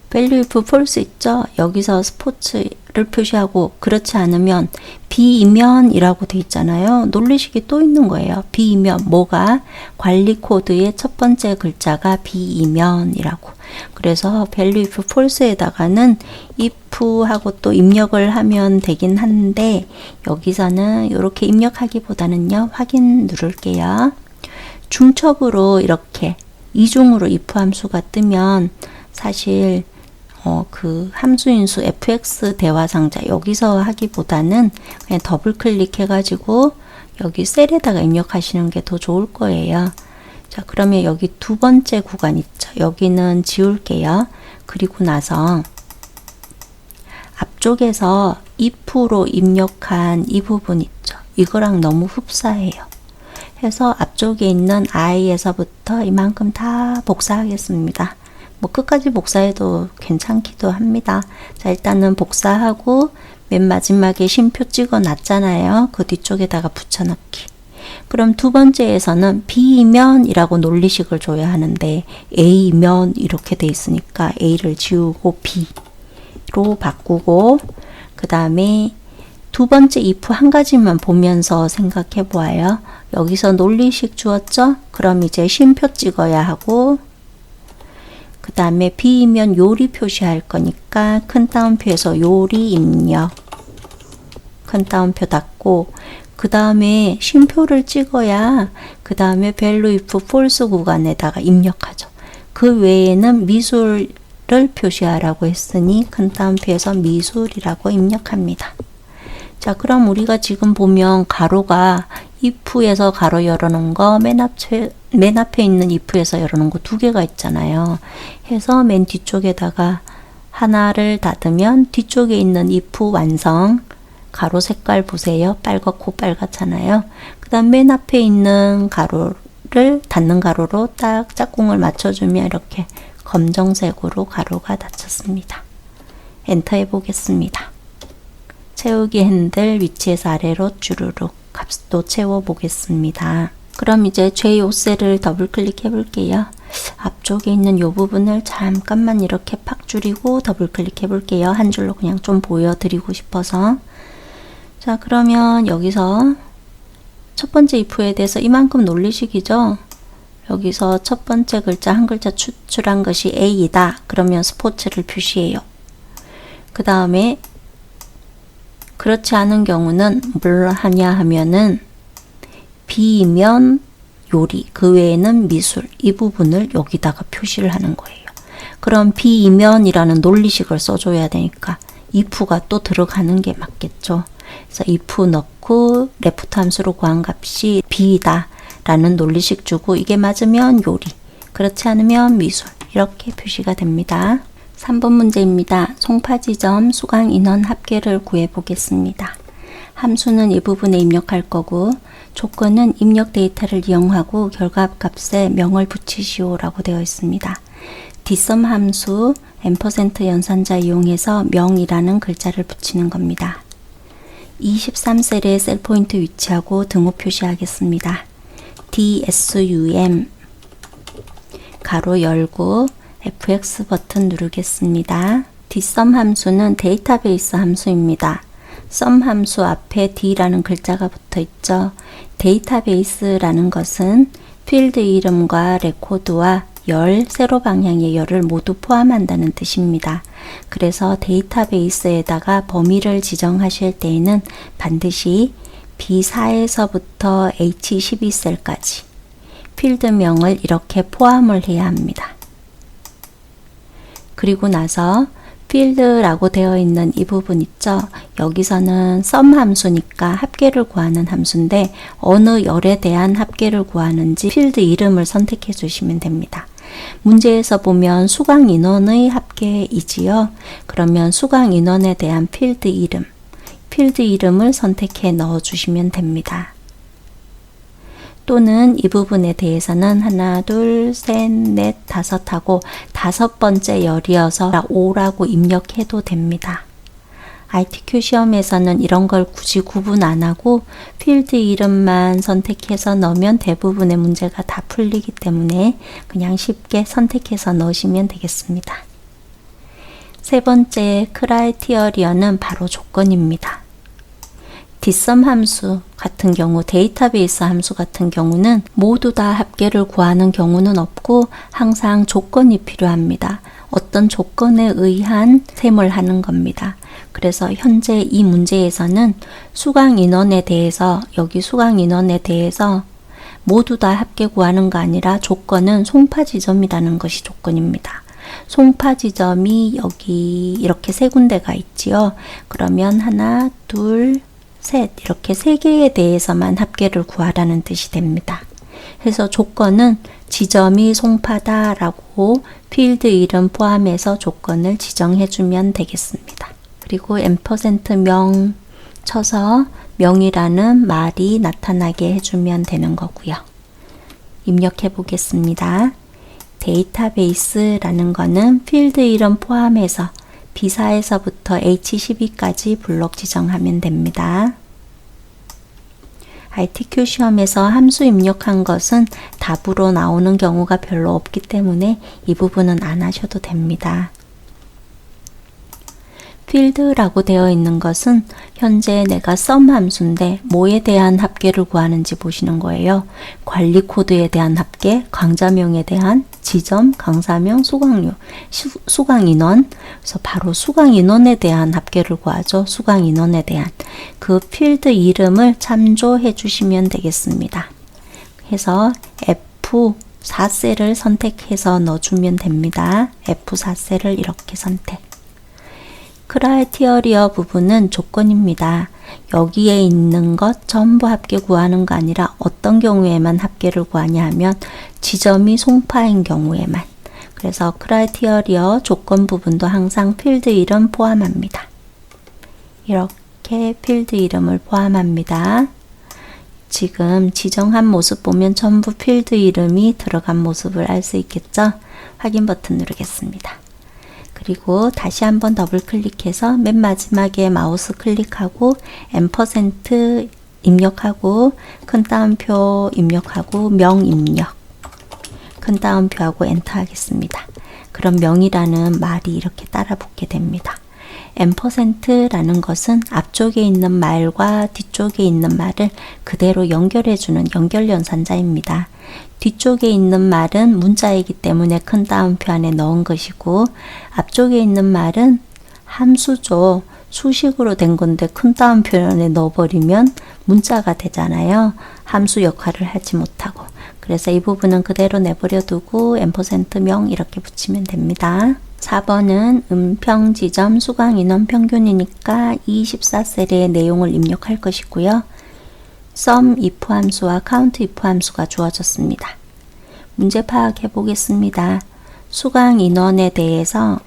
value if false 있죠? 여기서 스포츠를 표시하고 그렇지 않으면 B이면 이라고 돼 있잖아요. 논리식이 또 있는 거예요. B이면 뭐가? 관리 코드의 첫 번째 글자가 B이면 이라고. 그래서 value if false에다가는 if 하고 또 입력을 하면 되긴 한데 여기서는 이렇게 입력하기보다는요. 확인 누를게요. 중첩으로 이렇게 이중으로 if 함수가 뜨면 사실 그 함수인수 fx 대화 상자 여기서 하기보다는 그냥 더블 클릭해 가지고 여기 셀에다가 입력하시는 게 더 좋을 거예요. 자, 그러면 여기 두 번째 구간 있죠. 여기는 지울게요. 그리고 나서 앞쪽에서 if로 입력한 이 부분 있죠. 이거랑 너무 흡사해요. 해서 앞쪽에 있는 i에서부터 이만큼 다 복사하겠습니다. 뭐 끝까지 복사해도 괜찮기도 합니다. 자, 일단은 복사하고 맨 마지막에 쉼표 찍어 놨잖아요. 그 뒤쪽에다가 붙여넣기. 그럼 두 번째에서는 B이면 이라고 논리식을 줘야 하는데 A이면 이렇게 돼 있으니까 A를 지우고 B로 바꾸고 그 다음에 두 번째 if 한 가지만 보면서 생각해 보아요. 여기서 논리식 주었죠? 그럼 이제 쉼표 찍어야 하고, 그 다음에 B이면 요리 표시할 거니까 큰 따옴표에서 요리 입력, 큰 따옴표 닫고, 그 다음에 쉼표를 찍어야 그 다음에 value if false 구간에다가 입력하죠. 그 외에는 미술을 표시하라고 했으니 큰 따옴표에서 미술이라고 입력합니다. 자, 그럼 우리가 지금 보면 가로가 if에서 가로 열어놓은 거, 맨 앞에 있는 if에서 열어놓은 거 두 개가 있잖아요. 해서 맨 뒤쪽에다가 하나를 닫으면 뒤쪽에 있는 if 완성, 가로 색깔 보세요. 빨갛고 빨갛잖아요. 그 다음 맨 앞에 있는 가로를 닫는 가로로 딱 짝꿍을 맞춰주면 이렇게 검정색으로 가로가 닫혔습니다. 엔터 해보겠습니다. 채우기 핸들 위치에서 아래로 주르륵 값도 채워보겠습니다. 그럼 이제 J5셀을 더블 클릭해 볼게요. 앞쪽에 있는 이 부분을 잠깐만 이렇게 팍 줄이고 더블 클릭해 볼게요. 한 줄로 그냥 좀 보여드리고 싶어서. 자, 그러면 여기서 첫 번째 if에 대해서 이만큼 논리식이죠. 여기서 첫 번째 글자 한 글자 추출한 것이 A이다. 그러면 스포츠를 표시해요. 그 다음에 그렇지 않은 경우는 뭘 하냐 하면은 B면 요리, 그 외에는 미술, 이 부분을 여기다가 표시를 하는 거예요. 그럼 B면이라는 논리식을 써줘야 되니까 if가 또 들어가는 게 맞겠죠. 그래서 if 넣고 레프트 함수로 구한 값이 B다 라는 논리식 주고, 이게 맞으면 요리, 그렇지 않으면 미술, 이렇게 표시가 됩니다. 3번 문제입니다. 송파 지점 수강 인원 합계를 구해 보겠습니다. 함수는 이 부분에 입력할 거고, 조건은 입력 데이터를 이용하고 결과 값에 명을 붙이시오 라고 되어 있습니다. dsum 함수 %, 연산자 이용해서 명이라는 글자를 붙이는 겁니다. 23셀에 셀 포인트 위치하고 등호 표시하겠습니다. dsum 가로 열고 fx 버튼 누르겠습니다. dsum 함수는 데이터베이스 함수입니다. sum 함수 앞에 d라는 글자가 붙어 있죠. 데이터베이스라는 것은 필드 이름과 레코드와 열, 세로 방향의 열을 모두 포함한다는 뜻입니다. 그래서 데이터베이스에다가 범위를 지정하실 때에는 반드시 B4에서부터 H12셀까지 필드명을 이렇게 포함을 해야 합니다. 그리고 나서 필드라고 되어 있는 이 부분 있죠. 여기서는 sum 함수니까 합계를 구하는 함수인데 어느 열에 대한 합계를 구하는지 필드 이름을 선택해 주시면 됩니다. 문제에서 보면 수강 인원의 합계이지요. 그러면 수강 인원에 대한 필드 이름을 선택해 넣어 주시면 됩니다. 또는 이 부분에 대해서는 하나, 둘, 셋, 넷, 다섯 하고 다섯 번째 열이어서 5라고 입력해도 됩니다. ITQ 시험에서는 이런 걸 굳이 구분 안 하고 필드 이름만 선택해서 넣으면 대부분의 문제가 다 풀리기 때문에 그냥 쉽게 선택해서 넣으시면 되겠습니다. 세 번째 크라이티어리어는 바로 조건입니다. dsum 함수 같은 경우, 데이터베이스 함수 같은 경우는 모두 다 합계를 구하는 경우는 없고 항상 조건이 필요합니다. 어떤 조건에 의한 셈을 하는 겁니다. 그래서 현재 이 문제에서는 수강 인원에 대해서, 여기 수강 인원에 대해서 모두 다 합계 구하는 거 아니라 조건은 송파 지점이라는 것이 조건입니다. 송파 지점이 여기 이렇게 세 군데가 있지요. 그러면 하나, 둘, 셋, 이렇게 세 개에 대해서만 합계를 구하라는 뜻이 됩니다. 그래서 조건은 지점이 송파다 라고 필드 이름 포함해서 조건을 지정해 주면 되겠습니다. 그리고 %명 쳐서 명이라는 말이 나타나게 해주면 되는 거고요. 입력해 보겠습니다. 데이터베이스라는 거는 필드 이름 포함해서 B4에서부터 H12까지 블록 지정하면 됩니다. ITQ 시험에서 함수 입력한 것은 답으로 나오는 경우가 별로 없기 때문에 이 부분은 안 하셔도 됩니다. 필드라고 되어 있는 것은 현재 내가 sum 함수인데 뭐에 대한 합계를 구하는지 보시는 거예요. 관리 코드에 대한 합계, 강좌명에 대한 지점, 강사명, 수강료, 수강 인원. 그래서 바로 수강 인원에 대한 합계를 구하죠. 수강 인원에 대한 그 필드 이름을 참조해 주시면 되겠습니다. 해서 F4셀을 선택해서 넣어주면 됩니다. F4셀을 이렇게 선택. 크라이테리어 부분은 조건입니다. 여기에 있는 것 전부 합계 구하는 거 아니라 어떤 경우에만 합계를 구하냐 하면 지점이 송파인 경우에만. 그래서 크라이테리어 조건 부분도 항상 필드 이름 포함합니다. 이렇게 필드 이름을 포함합니다. 지금 지정한 모습 보면 전부 필드 이름이 들어간 모습을 알 수 있겠죠? 확인 버튼 누르겠습니다. 그리고 다시 한번 더블 클릭해서 맨 마지막에 마우스 클릭하고 %, 입력하고 큰 따옴표 입력하고 명 입력 큰 따옴표하고 엔터 하겠습니다. 그럼 명이라는 말이 이렇게 따라 붙게 됩니다. %라는 것은 앞쪽에 있는 말과 뒤쪽에 있는 말을 그대로 연결해주는 연결연산자입니다. 뒤쪽에 있는 말은 문자이기 때문에 큰 따옴표 안에 넣은 것이고 앞쪽에 있는 말은 함수죠. 수식으로 된 건데 큰 따옴표 안에 넣어버리면 문자가 되잖아요. 함수 역할을 하지 못하고. 그래서 이 부분은 그대로 내버려 두고 %명 이렇게 붙이면 됩니다. 4번은 음평 지점 수강 인원 평균이니까 24셀의 내용을 입력할 것이고요. sum if 함수와 count if 함수가 주어졌습니다. 문제 파악해 보겠습니다. 수강 인원에 대해서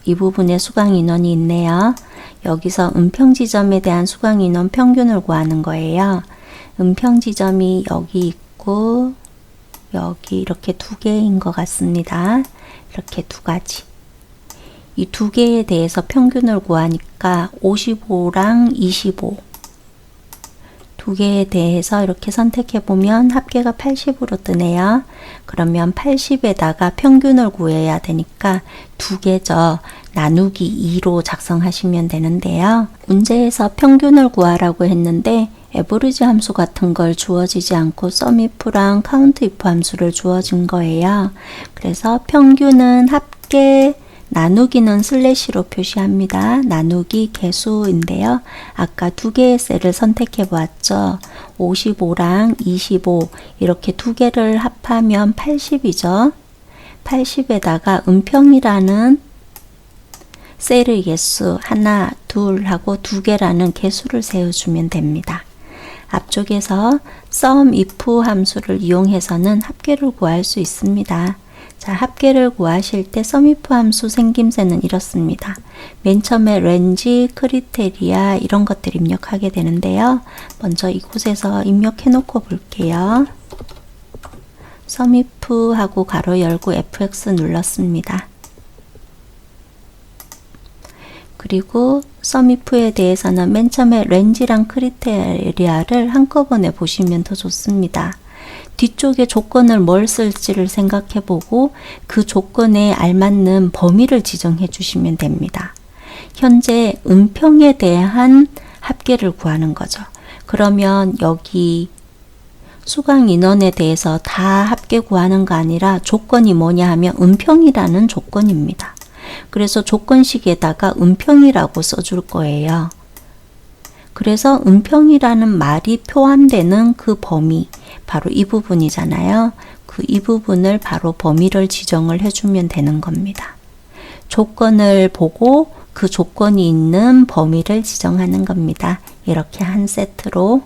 이 부분에 수강 인원이 있네요. 여기서 음평 지점에 대한 수강 인원 평균을 구하는 거예요. 음평 지점이 여기 있고 여기 이렇게 두 개인 것 같습니다. 이렇게 두 가지. 이 두 개에 대해서 평균을 구하니까 55랑 25 두 개에 대해서 이렇게 선택해 보면 합계가 80으로 뜨네요. 그러면 80에다가 평균을 구해야 되니까 두 개죠. 나누기 2로 작성하시면 되는데요. 문제에서 평균을 구하라고 했는데 에버리지 함수 같은 걸 주어지지 않고 sum if랑 count if 함수를 주어진 거예요. 그래서 평균은 합계, 나누기는 슬래시로 표시합니다. 나누기 개수인데요. 아까 두 개의 셀을 선택해 보았죠. 55랑 25 이렇게 두 개를 합하면 80이죠. 80에다가 음평이라는 셀의 개수 하나, 둘 하고 두 개라는 개수를 세워주면 됩니다. 앞쪽에서 sum if 함수를 이용해서는 합계를 구할 수 있습니다. 자, 합계를 구하실 때 sum if 함수 생김새는 이렇습니다. 맨 처음에 range, 크리테리아 이런 것들 입력하게 되는데요. 먼저 이곳에서 입력해 놓고 볼게요. sum if 하고 가로 열고 fx 눌렀습니다. 그리고 sum if에 대해서는 맨 처음에 range랑 크리테리아를 한꺼번에 보시면 더 좋습니다. 뒤쪽에 조건을 뭘 쓸지를 생각해 보고 그 조건에 알맞는 범위를 지정해 주시면 됩니다. 현재 음평에 대한 합계를 구하는 거죠. 그러면 여기 수강 인원에 대해서 다 합계 구하는 거 아니라 조건이 뭐냐 하면 음평이라는 조건입니다. 그래서 조건식에다가 음평이라고 써줄 거예요. 그래서 음평이라는 말이 포함되는 그 범위, 바로 이 부분이잖아요. 이 부분을 바로 범위를 지정을 해주면 되는 겁니다. 조건을 보고 그 조건이 있는 범위를 지정하는 겁니다. 이렇게 한 세트로.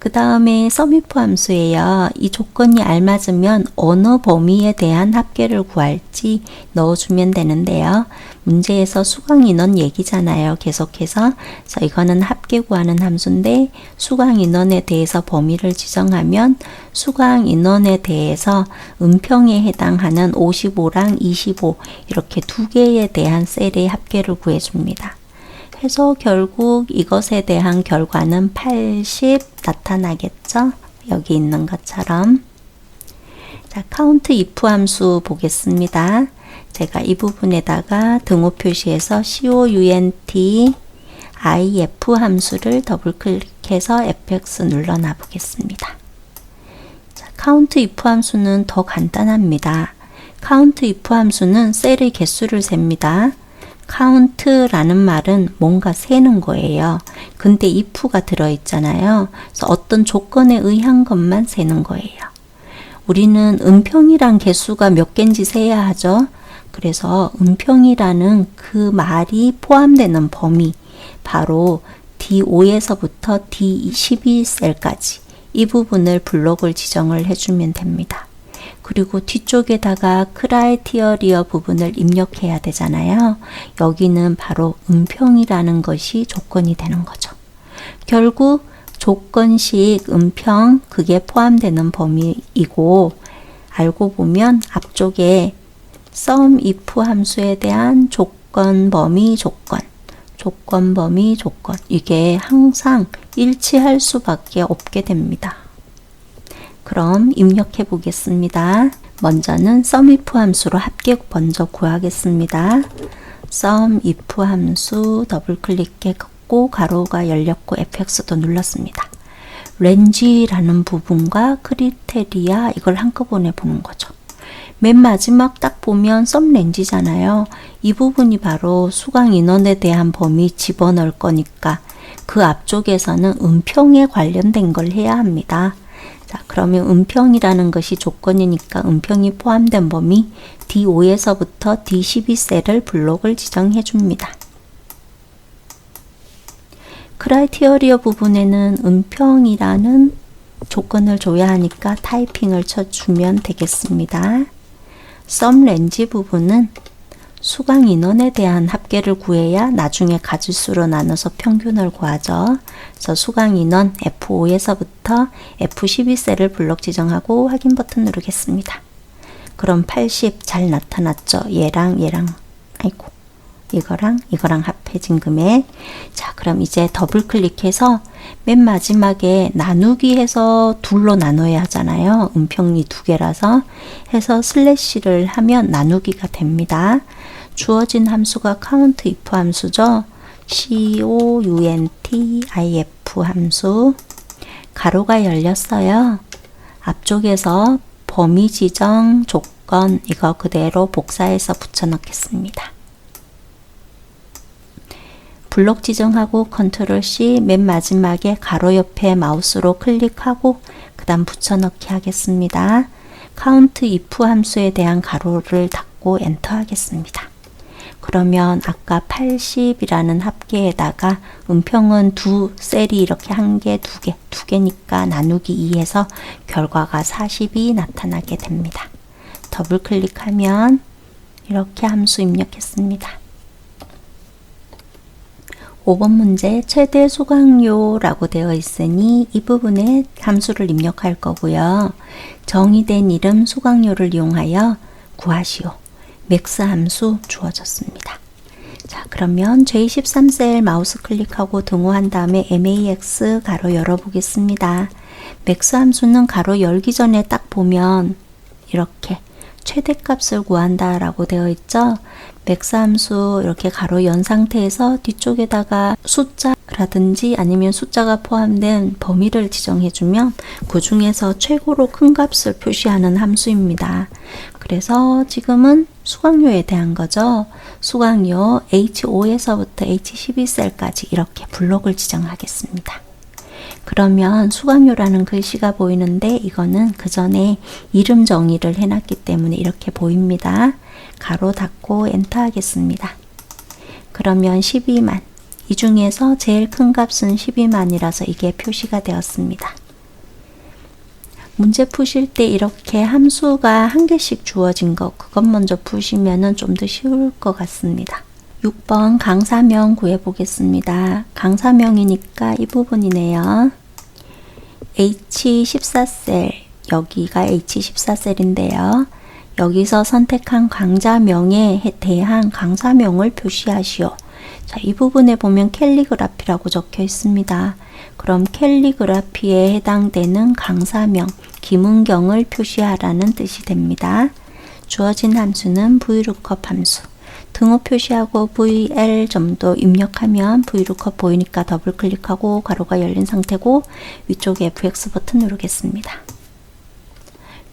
그 다음에 sum if 함수예요. 이 조건이 알맞으면 어느 범위에 대한 합계를 구할지 넣어주면 되는데요. 문제에서 수강 인원 얘기잖아요. 계속해서. 그래서 이거는 합계 구하는 함수인데 수강 인원에 대해서 범위를 지정하면 수강 인원에 대해서 음평에 해당하는 55랑 25 이렇게 두 개에 대한 셀의 합계를 구해줍니다. 해서 결국 이것에 대한 결과는 80 나타나겠죠? 여기 있는 것처럼. 자, count if 함수 보겠습니다. 제가 이 부분에다가 등호 표시해서 COUNT IF 함수를 더블 클릭해서 fx 눌러놔 보겠습니다. 자, count if 함수는 더 간단합니다. count if 함수는 셀의 개수를 셉니다. count라는 말은 뭔가 세는 거예요. 근데 if가 들어있잖아요. 그래서 어떤 조건에 의한 것만 세는 거예요. 우리는 음평이란 개수가 몇 개인지 세야 하죠. 그래서 음평이라는 그 말이 포함되는 범위, 바로 D5에서부터 D12셀까지 이 부분을 블록을 지정을 해주면 됩니다. 그리고 뒤쪽에다가 크라이티어리어 부분을 입력해야 되잖아요. 여기는 바로 음평이라는 것이 조건이 되는 거죠. 결국 조건식 음평, 그게 포함되는 범위이고, 알고 보면 앞쪽에 sum if 함수에 대한 조건 범위 조건, 조건 범위 조건, 이게 항상 일치할 수밖에 없게 됩니다. 그럼 입력해 보겠습니다. 먼저는 sum if 함수로 합계 먼저 구하겠습니다. sum if 함수 더블 클릭했고 가로가 열렸고 fx도 눌렀습니다. 렌지라는 부분과 크리테리아, 이걸 한꺼번에 보는 거죠. 맨 마지막 딱 보면 sum 렌지잖아요. 이 부분이 바로 수강 인원에 대한 범위 집어넣을 거니까 그 앞쪽에서는 음평에 관련된 걸 해야 합니다. 자, 그러면 음평이라는 것이 조건이니까 음평이 포함된 범위 D5에서부터 D12셀을 블록을 지정해 줍니다. 크라이티어리어 부분에는 음평이라는 조건을 줘야 하니까 타이핑을 쳐주면 되겠습니다. sum 렌지 부분은 수강 인원에 대한 합계를 구해야 나중에 가지수로 나눠서 평균을 구하죠. 그래서 수강 인원 F5에서부터 F12셀을 블록 지정하고 확인 버튼 누르겠습니다. 그럼 80 잘 나타났죠. 얘랑 아이고, 이거랑 합해진 금액. 자, 그럼 이제 더블 클릭해서 맨 마지막에 나누기 해서 둘로 나눠야 하잖아요. 음평이 두 개라서 해서 슬래시를 하면 나누기가 됩니다. 주어진 함수가 count if 함수죠. count if 함수. 가로가 열렸어요. 앞쪽에서 범위 지정 조건, 이거 그대로 복사해서 붙여넣겠습니다. 블록 지정하고 컨트롤 C, 맨 마지막에 가로 옆에 마우스로 클릭하고 그 다음 붙여넣기 하겠습니다. count if 함수에 대한 가로를 닫고 엔터 하겠습니다. 그러면 아까 80이라는 합계에다가 음평은 두 셀이 이렇게 한 개, 두 개니까 나누기 2해서 결과가 40이 나타나게 됩니다. 더블 클릭하면 이렇게 함수 입력했습니다. 5번 문제 최대 수강료라고 되어 있으니 이 부분에 함수를 입력할 거고요. 정의된 이름 수강료를 이용하여 구하시오. 맥스 함수 주어졌습니다. 자, 그러면 J13셀 마우스 클릭하고 등호한 다음에 max 가로 열어보겠습니다. 맥스 함수는 가로 열기 전에 딱 보면 이렇게 최대값을 구한다 라고 되어 있죠. 맥스 함수 이렇게 가로 연 상태에서 뒤쪽에다가 숫자라든지 아니면 숫자가 포함된 범위를 지정해 주면 그 중에서 최고로 큰 값을 표시하는 함수입니다. 그래서 지금은 수강료에 대한 거죠. 수강료 H5에서부터 H12셀까지 이렇게 블록을 지정하겠습니다. 그러면 수강료라는 글씨가 보이는데 이거는 그 전에 이름 정의를 해놨기 때문에 이렇게 보입니다. 가로 닫고 엔터 하겠습니다. 그러면 12만, 이 중에서 제일 큰 값은 12만이라서 이게 표시가 되었습니다. 문제 푸실 때 이렇게 함수가 한 개씩 주어진 거, 그것 먼저 푸시면은 좀 더 쉬울 것 같습니다. 6번 강사명 구해보겠습니다. 강사명이니까 이 부분이네요. H14셀, 여기가 H14셀인데요. 여기서 선택한 강좌명에 대한 강사명을 표시하시오. 자, 이 부분에 보면 캘리그라피라고 적혀 있습니다. 그럼 캘리그라피에 해당되는 강사명, 김은경을 표시하라는 뜻이 됩니다. 주어진 함수는 VLOOKUP 함수. 등호 표시하고 VL 정도 입력하면 VLOOKUP 보이니까 더블 클릭하고 가로가 열린 상태고 위쪽에 FX 버튼 누르겠습니다.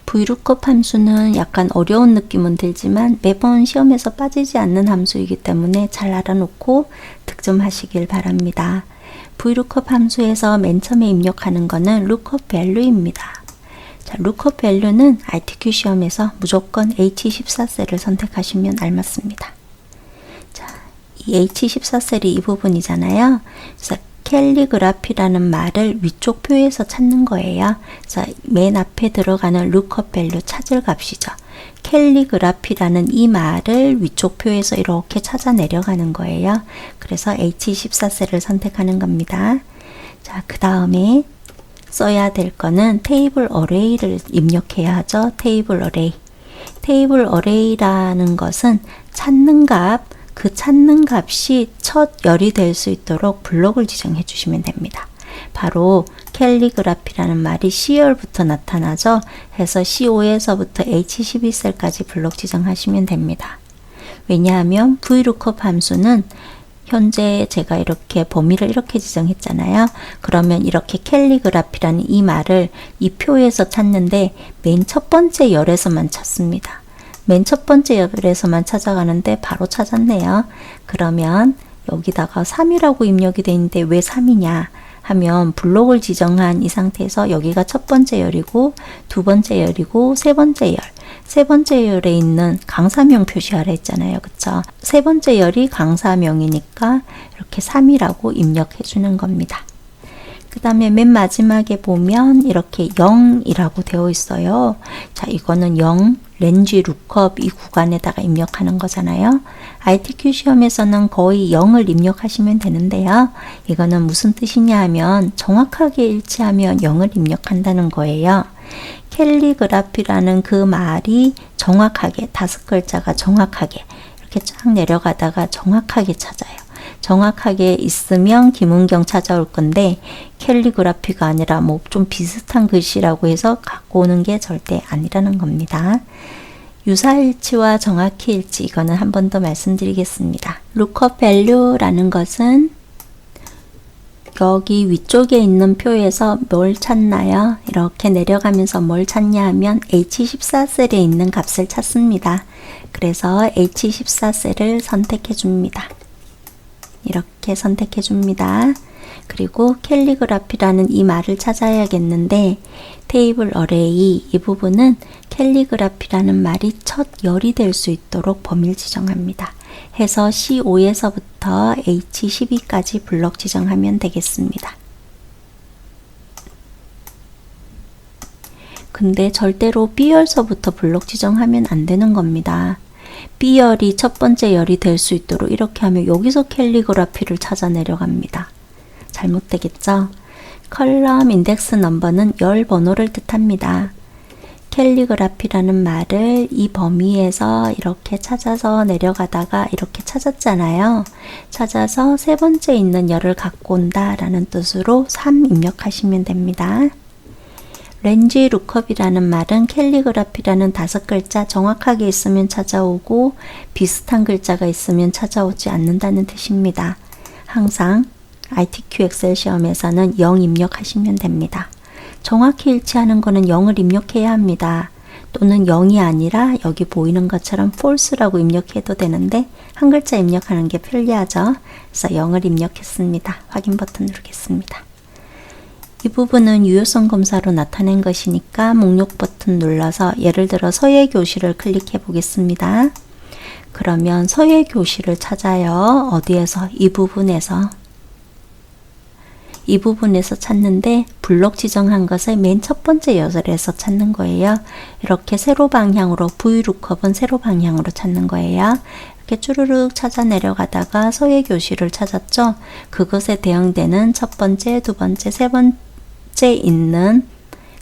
VLOOKUP 함수는 약간 어려운 느낌은 들지만 매번 시험에서 빠지지 않는 함수이기 때문에 잘 알아놓고 득점하시길 바랍니다. VLOOKUP 함수에서 맨 처음에 입력하는 거는 lookup value입니다. 자, lookup value는 RTQ 시험에서 무조건 H14셀을 선택하시면 알맞습니다. 자, 이 H14셀이 이 부분이잖아요. 그래서 캘리그라피라는 말을 위쪽 표에서 찾는 거예요. 그래서 맨 앞에 들어가는 lookup value 찾을 값이죠. 캘리그라피라는 이 말을 위쪽 표에서 이렇게 찾아 내려가는 거예요. 그래서 H14셀을 선택하는 겁니다. 자, 그 다음에 써야 될 거는 테이블 어레이를 입력해야 하죠. 테이블 어레이. 테이블 어레이라는 것은 찾는 값, 그 찾는 값이 첫 열이 될 수 있도록 블록을 지정해 주시면 됩니다. 바로 캘리그라피라는 말이 C열부터 나타나죠. 해서 C5에서부터 H12셀까지 블록 지정하시면 됩니다. 왜냐하면 VLOOKUP 함수는 현재 제가 이렇게 범위를 이렇게 지정했잖아요. 그러면 이렇게 캘리그라피라는 이 말을 이 표에서 찾는데 맨 첫 번째 열에서만 찾습니다. 맨 첫 번째 열에서만 찾아가는데 바로 찾았네요. 그러면 여기다가 3이라고 입력이 되어 있는데 왜 3이냐 하면 블록을 지정한 이 상태에서 여기가 첫 번째 열이고 두 번째 열이고 세 번째 열. 세 번째 열에 있는 강사명 표시하라 했잖아요. 그쵸? 세 번째 열이 강사명이니까 이렇게 3이라고 입력해 주는 겁니다. 그 다음에 맨 마지막에 보면 이렇게 0이라고 되어 있어요. 자, 이거는 0, 렌지 루컵 이 구간에다가 입력하는 거잖아요. RTQ 시험에서는 거의 0을 입력하시면 되는데요. 이거는 무슨 뜻이냐 하면 정확하게 일치하면 0을 입력한다는 거예요. 캘리그라피라는 그 말이 정확하게, 5글자가 정확하게 이렇게 쫙 내려가다가 정확하게 찾아요. 정확하게 있으면 김은경 찾아올 건데 캘리그라피가 아니라 뭐 좀 비슷한 글씨라고 해서 갖고 오는 게 절대 아니라는 겁니다. 유사일치와 정확히 일치, 이거는 한 번 더 말씀드리겠습니다. lookup value라는 것은 여기 위쪽에 있는 표에서 뭘 찾나요? 이렇게 내려가면서 뭘 찾냐 하면 H14셀에 있는 값을 찾습니다. 그래서 H14셀을 선택해 줍니다. 이렇게 선택해 줍니다. 그리고 캘리그라피라는 이 말을 찾아야겠는데 테이블 어레이 이 부분은 캘리그라피라는 말이 첫 열이 될 수 있도록 범위를 지정합니다. 해서 C5에서부터 H12까지 블록 지정하면 되겠습니다. 근데 절대로 B열서부터 블록 지정하면 안 되는 겁니다. B열이 첫 번째 열이 될 수 있도록 이렇게 하면 여기서 캘리그라피를 찾아 내려갑니다. 잘못되겠죠? 컬럼 인덱스 넘버는 열 번호를 뜻합니다. 캘리그라피라는 말을 이 범위에서 이렇게 찾아서 내려가다가 이렇게 찾았잖아요. 찾아서 세 번째 있는 열을 갖고 온다 라는 뜻으로 3 입력하시면 됩니다. 렌지 루컵이라는 말은 캘리그라피라는 5글자 정확하게 있으면 찾아오고 비슷한 글자가 있으면 찾아오지 않는다는 뜻입니다. 항상 RTQ 엑셀 시험에서는 0 입력하시면 됩니다. 정확히 일치하는 거는 0을 입력해야 합니다. 또는 0이 아니라 여기 보이는 것처럼 false라고 입력해도 되는데 한 글자 입력하는 게 편리하죠. 그래서 0을 입력했습니다. 확인 버튼 누르겠습니다. 이 부분은 유효성 검사로 나타낸 것이니까 목록 버튼 눌러서 예를 들어 서예 교실을 클릭해 보겠습니다. 그러면 서예 교실을 찾아요. 어디에서? 이 부분에서 찾는데 블록 지정한 것을 맨 첫 번째 열에서 찾는 거예요. 이렇게 세로 방향으로 VLOOKUP은 세로 방향으로 찾는 거예요. 이렇게 쭈르륵 찾아 내려가다가 서예 교실을 찾았죠. 그것에 대응되는 첫 번째, 두 번째, 세 번째 있는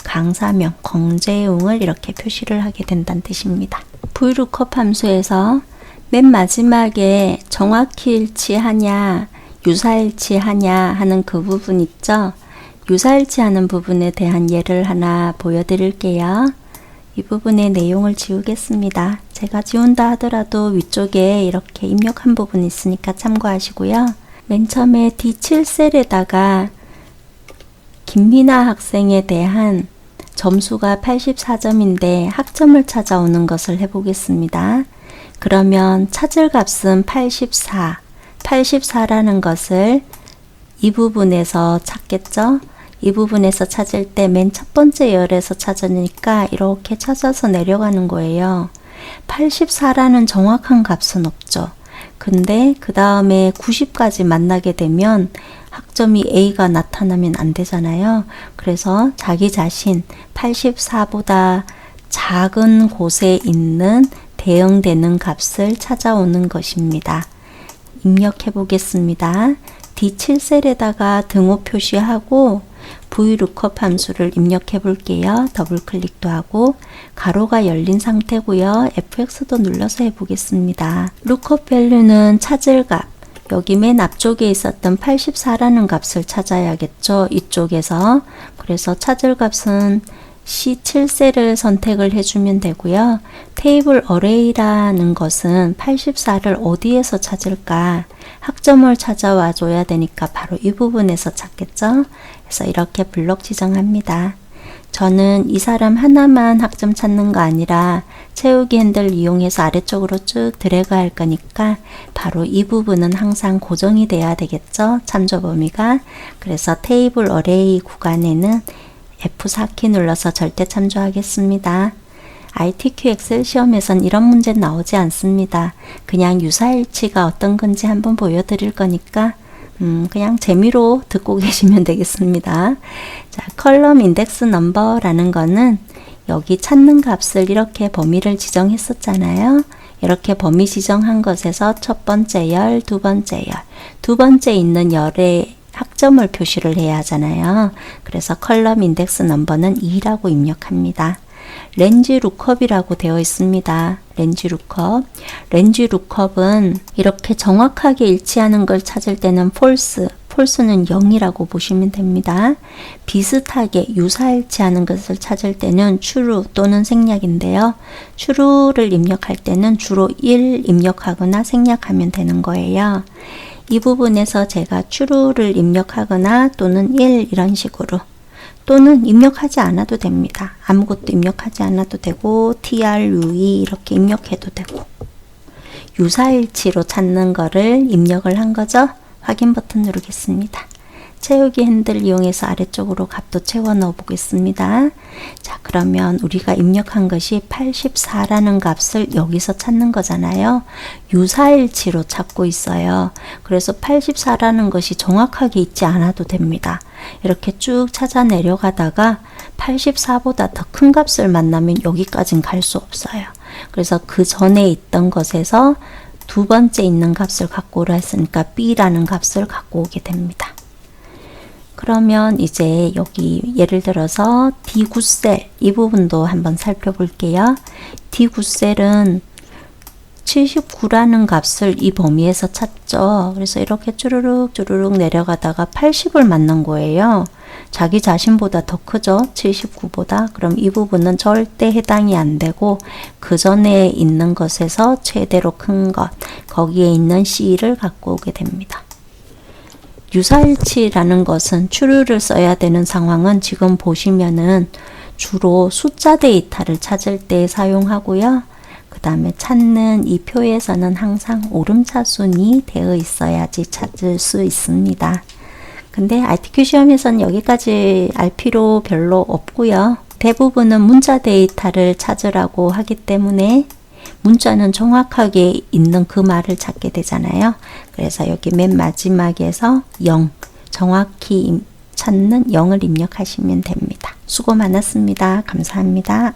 강사명, 권재웅을 이렇게 표시를 하게 된다는 뜻입니다. VLOOKUP 함수에서 맨 마지막에 정확히 일치하냐, 유사일치하냐 하는 그 부분 있죠. 유사일치하는 부분에 대한 예를 하나 보여드릴게요. 이 부분의 내용을 지우겠습니다. 제가 지운다 하더라도 위쪽에 이렇게 입력한 부분이 있으니까 참고하시고요. 맨 처음에 D7셀에다가 김미나 학생에 대한 점수가 84점인데 학점을 찾아오는 것을 해보겠습니다. 그러면 찾을 값은 84라는 것을 이 부분에서 찾겠죠? 이 부분에서 찾을 때 맨 첫 번째 열에서 찾으니까 이렇게 찾아서 내려가는 거예요. 84라는 정확한 값은 없죠. 근데 그 다음에 90까지 만나게 되면 학점이 A가 나타나면 안 되잖아요. 그래서 자기 자신 84보다 작은 곳에 있는 대응되는 값을 찾아오는 것입니다. 입력해 보겠습니다. D7셀에다가 등호 표시하고 VLOOKUP 함수를 입력해 볼게요. 더블 클릭도 하고 가로가 열린 상태고요. FX도 눌러서 해 보겠습니다. lookup value는 찾을 값, 여기 맨 앞쪽에 있었던 84라는 값을 찾아야겠죠. 이쪽에서. 그래서 찾을 값은 C7셀을 선택을 해주면 되고요. 테이블 어레이라는 것은 84를 어디에서 찾을까? 학점을 찾아와 줘야 되니까 바로 이 부분에서 찾겠죠. 그래서 이렇게 블록 지정합니다. 저는 이 사람 하나만 학점 찾는 거 아니라 채우기 핸들 이용해서 아래쪽으로 쭉 드래그 할 거니까 바로 이 부분은 항상 고정이 돼야 되겠죠. 참조 범위가. 그래서 테이블 어레이 구간에는 F4키 눌러서 절대 참조하겠습니다. ITQ 엑셀 시험에선 이런 문제 나오지 않습니다. 그냥 유사일치가 어떤 건지 한번 보여드릴 거니까 그냥 재미로 듣고 계시면 되겠습니다. 자, 컬럼 인덱스 넘버라는 거는 여기 찾는 값을 이렇게 범위를 지정했었잖아요. 이렇게 범위 지정한 것에서 첫 번째 열, 두 번째 있는 열에 학점을 표시를 해야 하잖아요. 그래서 컬럼 인덱스 넘버는 2라고 입력합니다. 렌지 루컵이라고 되어 있습니다. 렌지 루컵은 이렇게 정확하게 일치하는 걸 찾을 때는 false는 0이라고 보시면 됩니다. 비슷하게 유사일치하는 것을 찾을 때는 true 또는 생략인데요. true를 입력할 때는 주로 1 입력하거나 생략하면 되는 거예요. 이 부분에서 제가 true를 입력하거나 또는 1 이런 식으로 또는 입력하지 않아도 됩니다. 아무것도 입력하지 않아도 되고 TRUE 이렇게 입력해도 되고 유사일치로 찾는 거를 입력을 한 거죠. 확인 버튼 누르겠습니다. 채우기 핸들 이용해서 아래쪽으로 값도 채워 넣어 보겠습니다. 자, 그러면 우리가 입력한 것이 84라는 값을 여기서 찾는 거잖아요. 유사일치로 찾고 있어요. 그래서 84라는 것이 정확하게 있지 않아도 됩니다. 이렇게 쭉 찾아 내려가다가 84보다 더 큰 값을 만나면 여기까지는 갈 수 없어요. 그래서 그 전에 있던 것에서 두 번째 있는 값을 갖고 오라 했으니까 B라는 값을 갖고 오게 됩니다. 그러면 이제 여기 예를 들어서 D9셀 이 부분도 한번 살펴볼게요. D9셀은 79라는 값을 이 범위에서 찾죠. 그래서 이렇게 쭈르륵 내려가다가 80을 만난 거예요. 자기 자신보다 더 크죠. 79보다. 그럼 이 부분은 절대 해당이 안 되고 그 전에 있는 것에서 최대로 큰 것, 거기에 있는 C를 갖고 오게 됩니다. 유사일치라는 것은 true를 써야 되는 상황은 지금 보시면은 주로 숫자 데이터를 찾을 때 사용하고요. 그 다음에 찾는 이 표에서는 항상 오름차순이 되어 있어야지 찾을 수 있습니다. 근데 ITQ 시험에서는 여기까지 알 필요 별로 없고요. 대부분은 문자 데이터를 찾으라고 하기 때문에 문자는 정확하게 있는 그 말을 찾게 되잖아요. 그래서 여기 맨 마지막에서 0, 정확히 찾는 0을 입력하시면 됩니다. 수고 많았습니다. 감사합니다.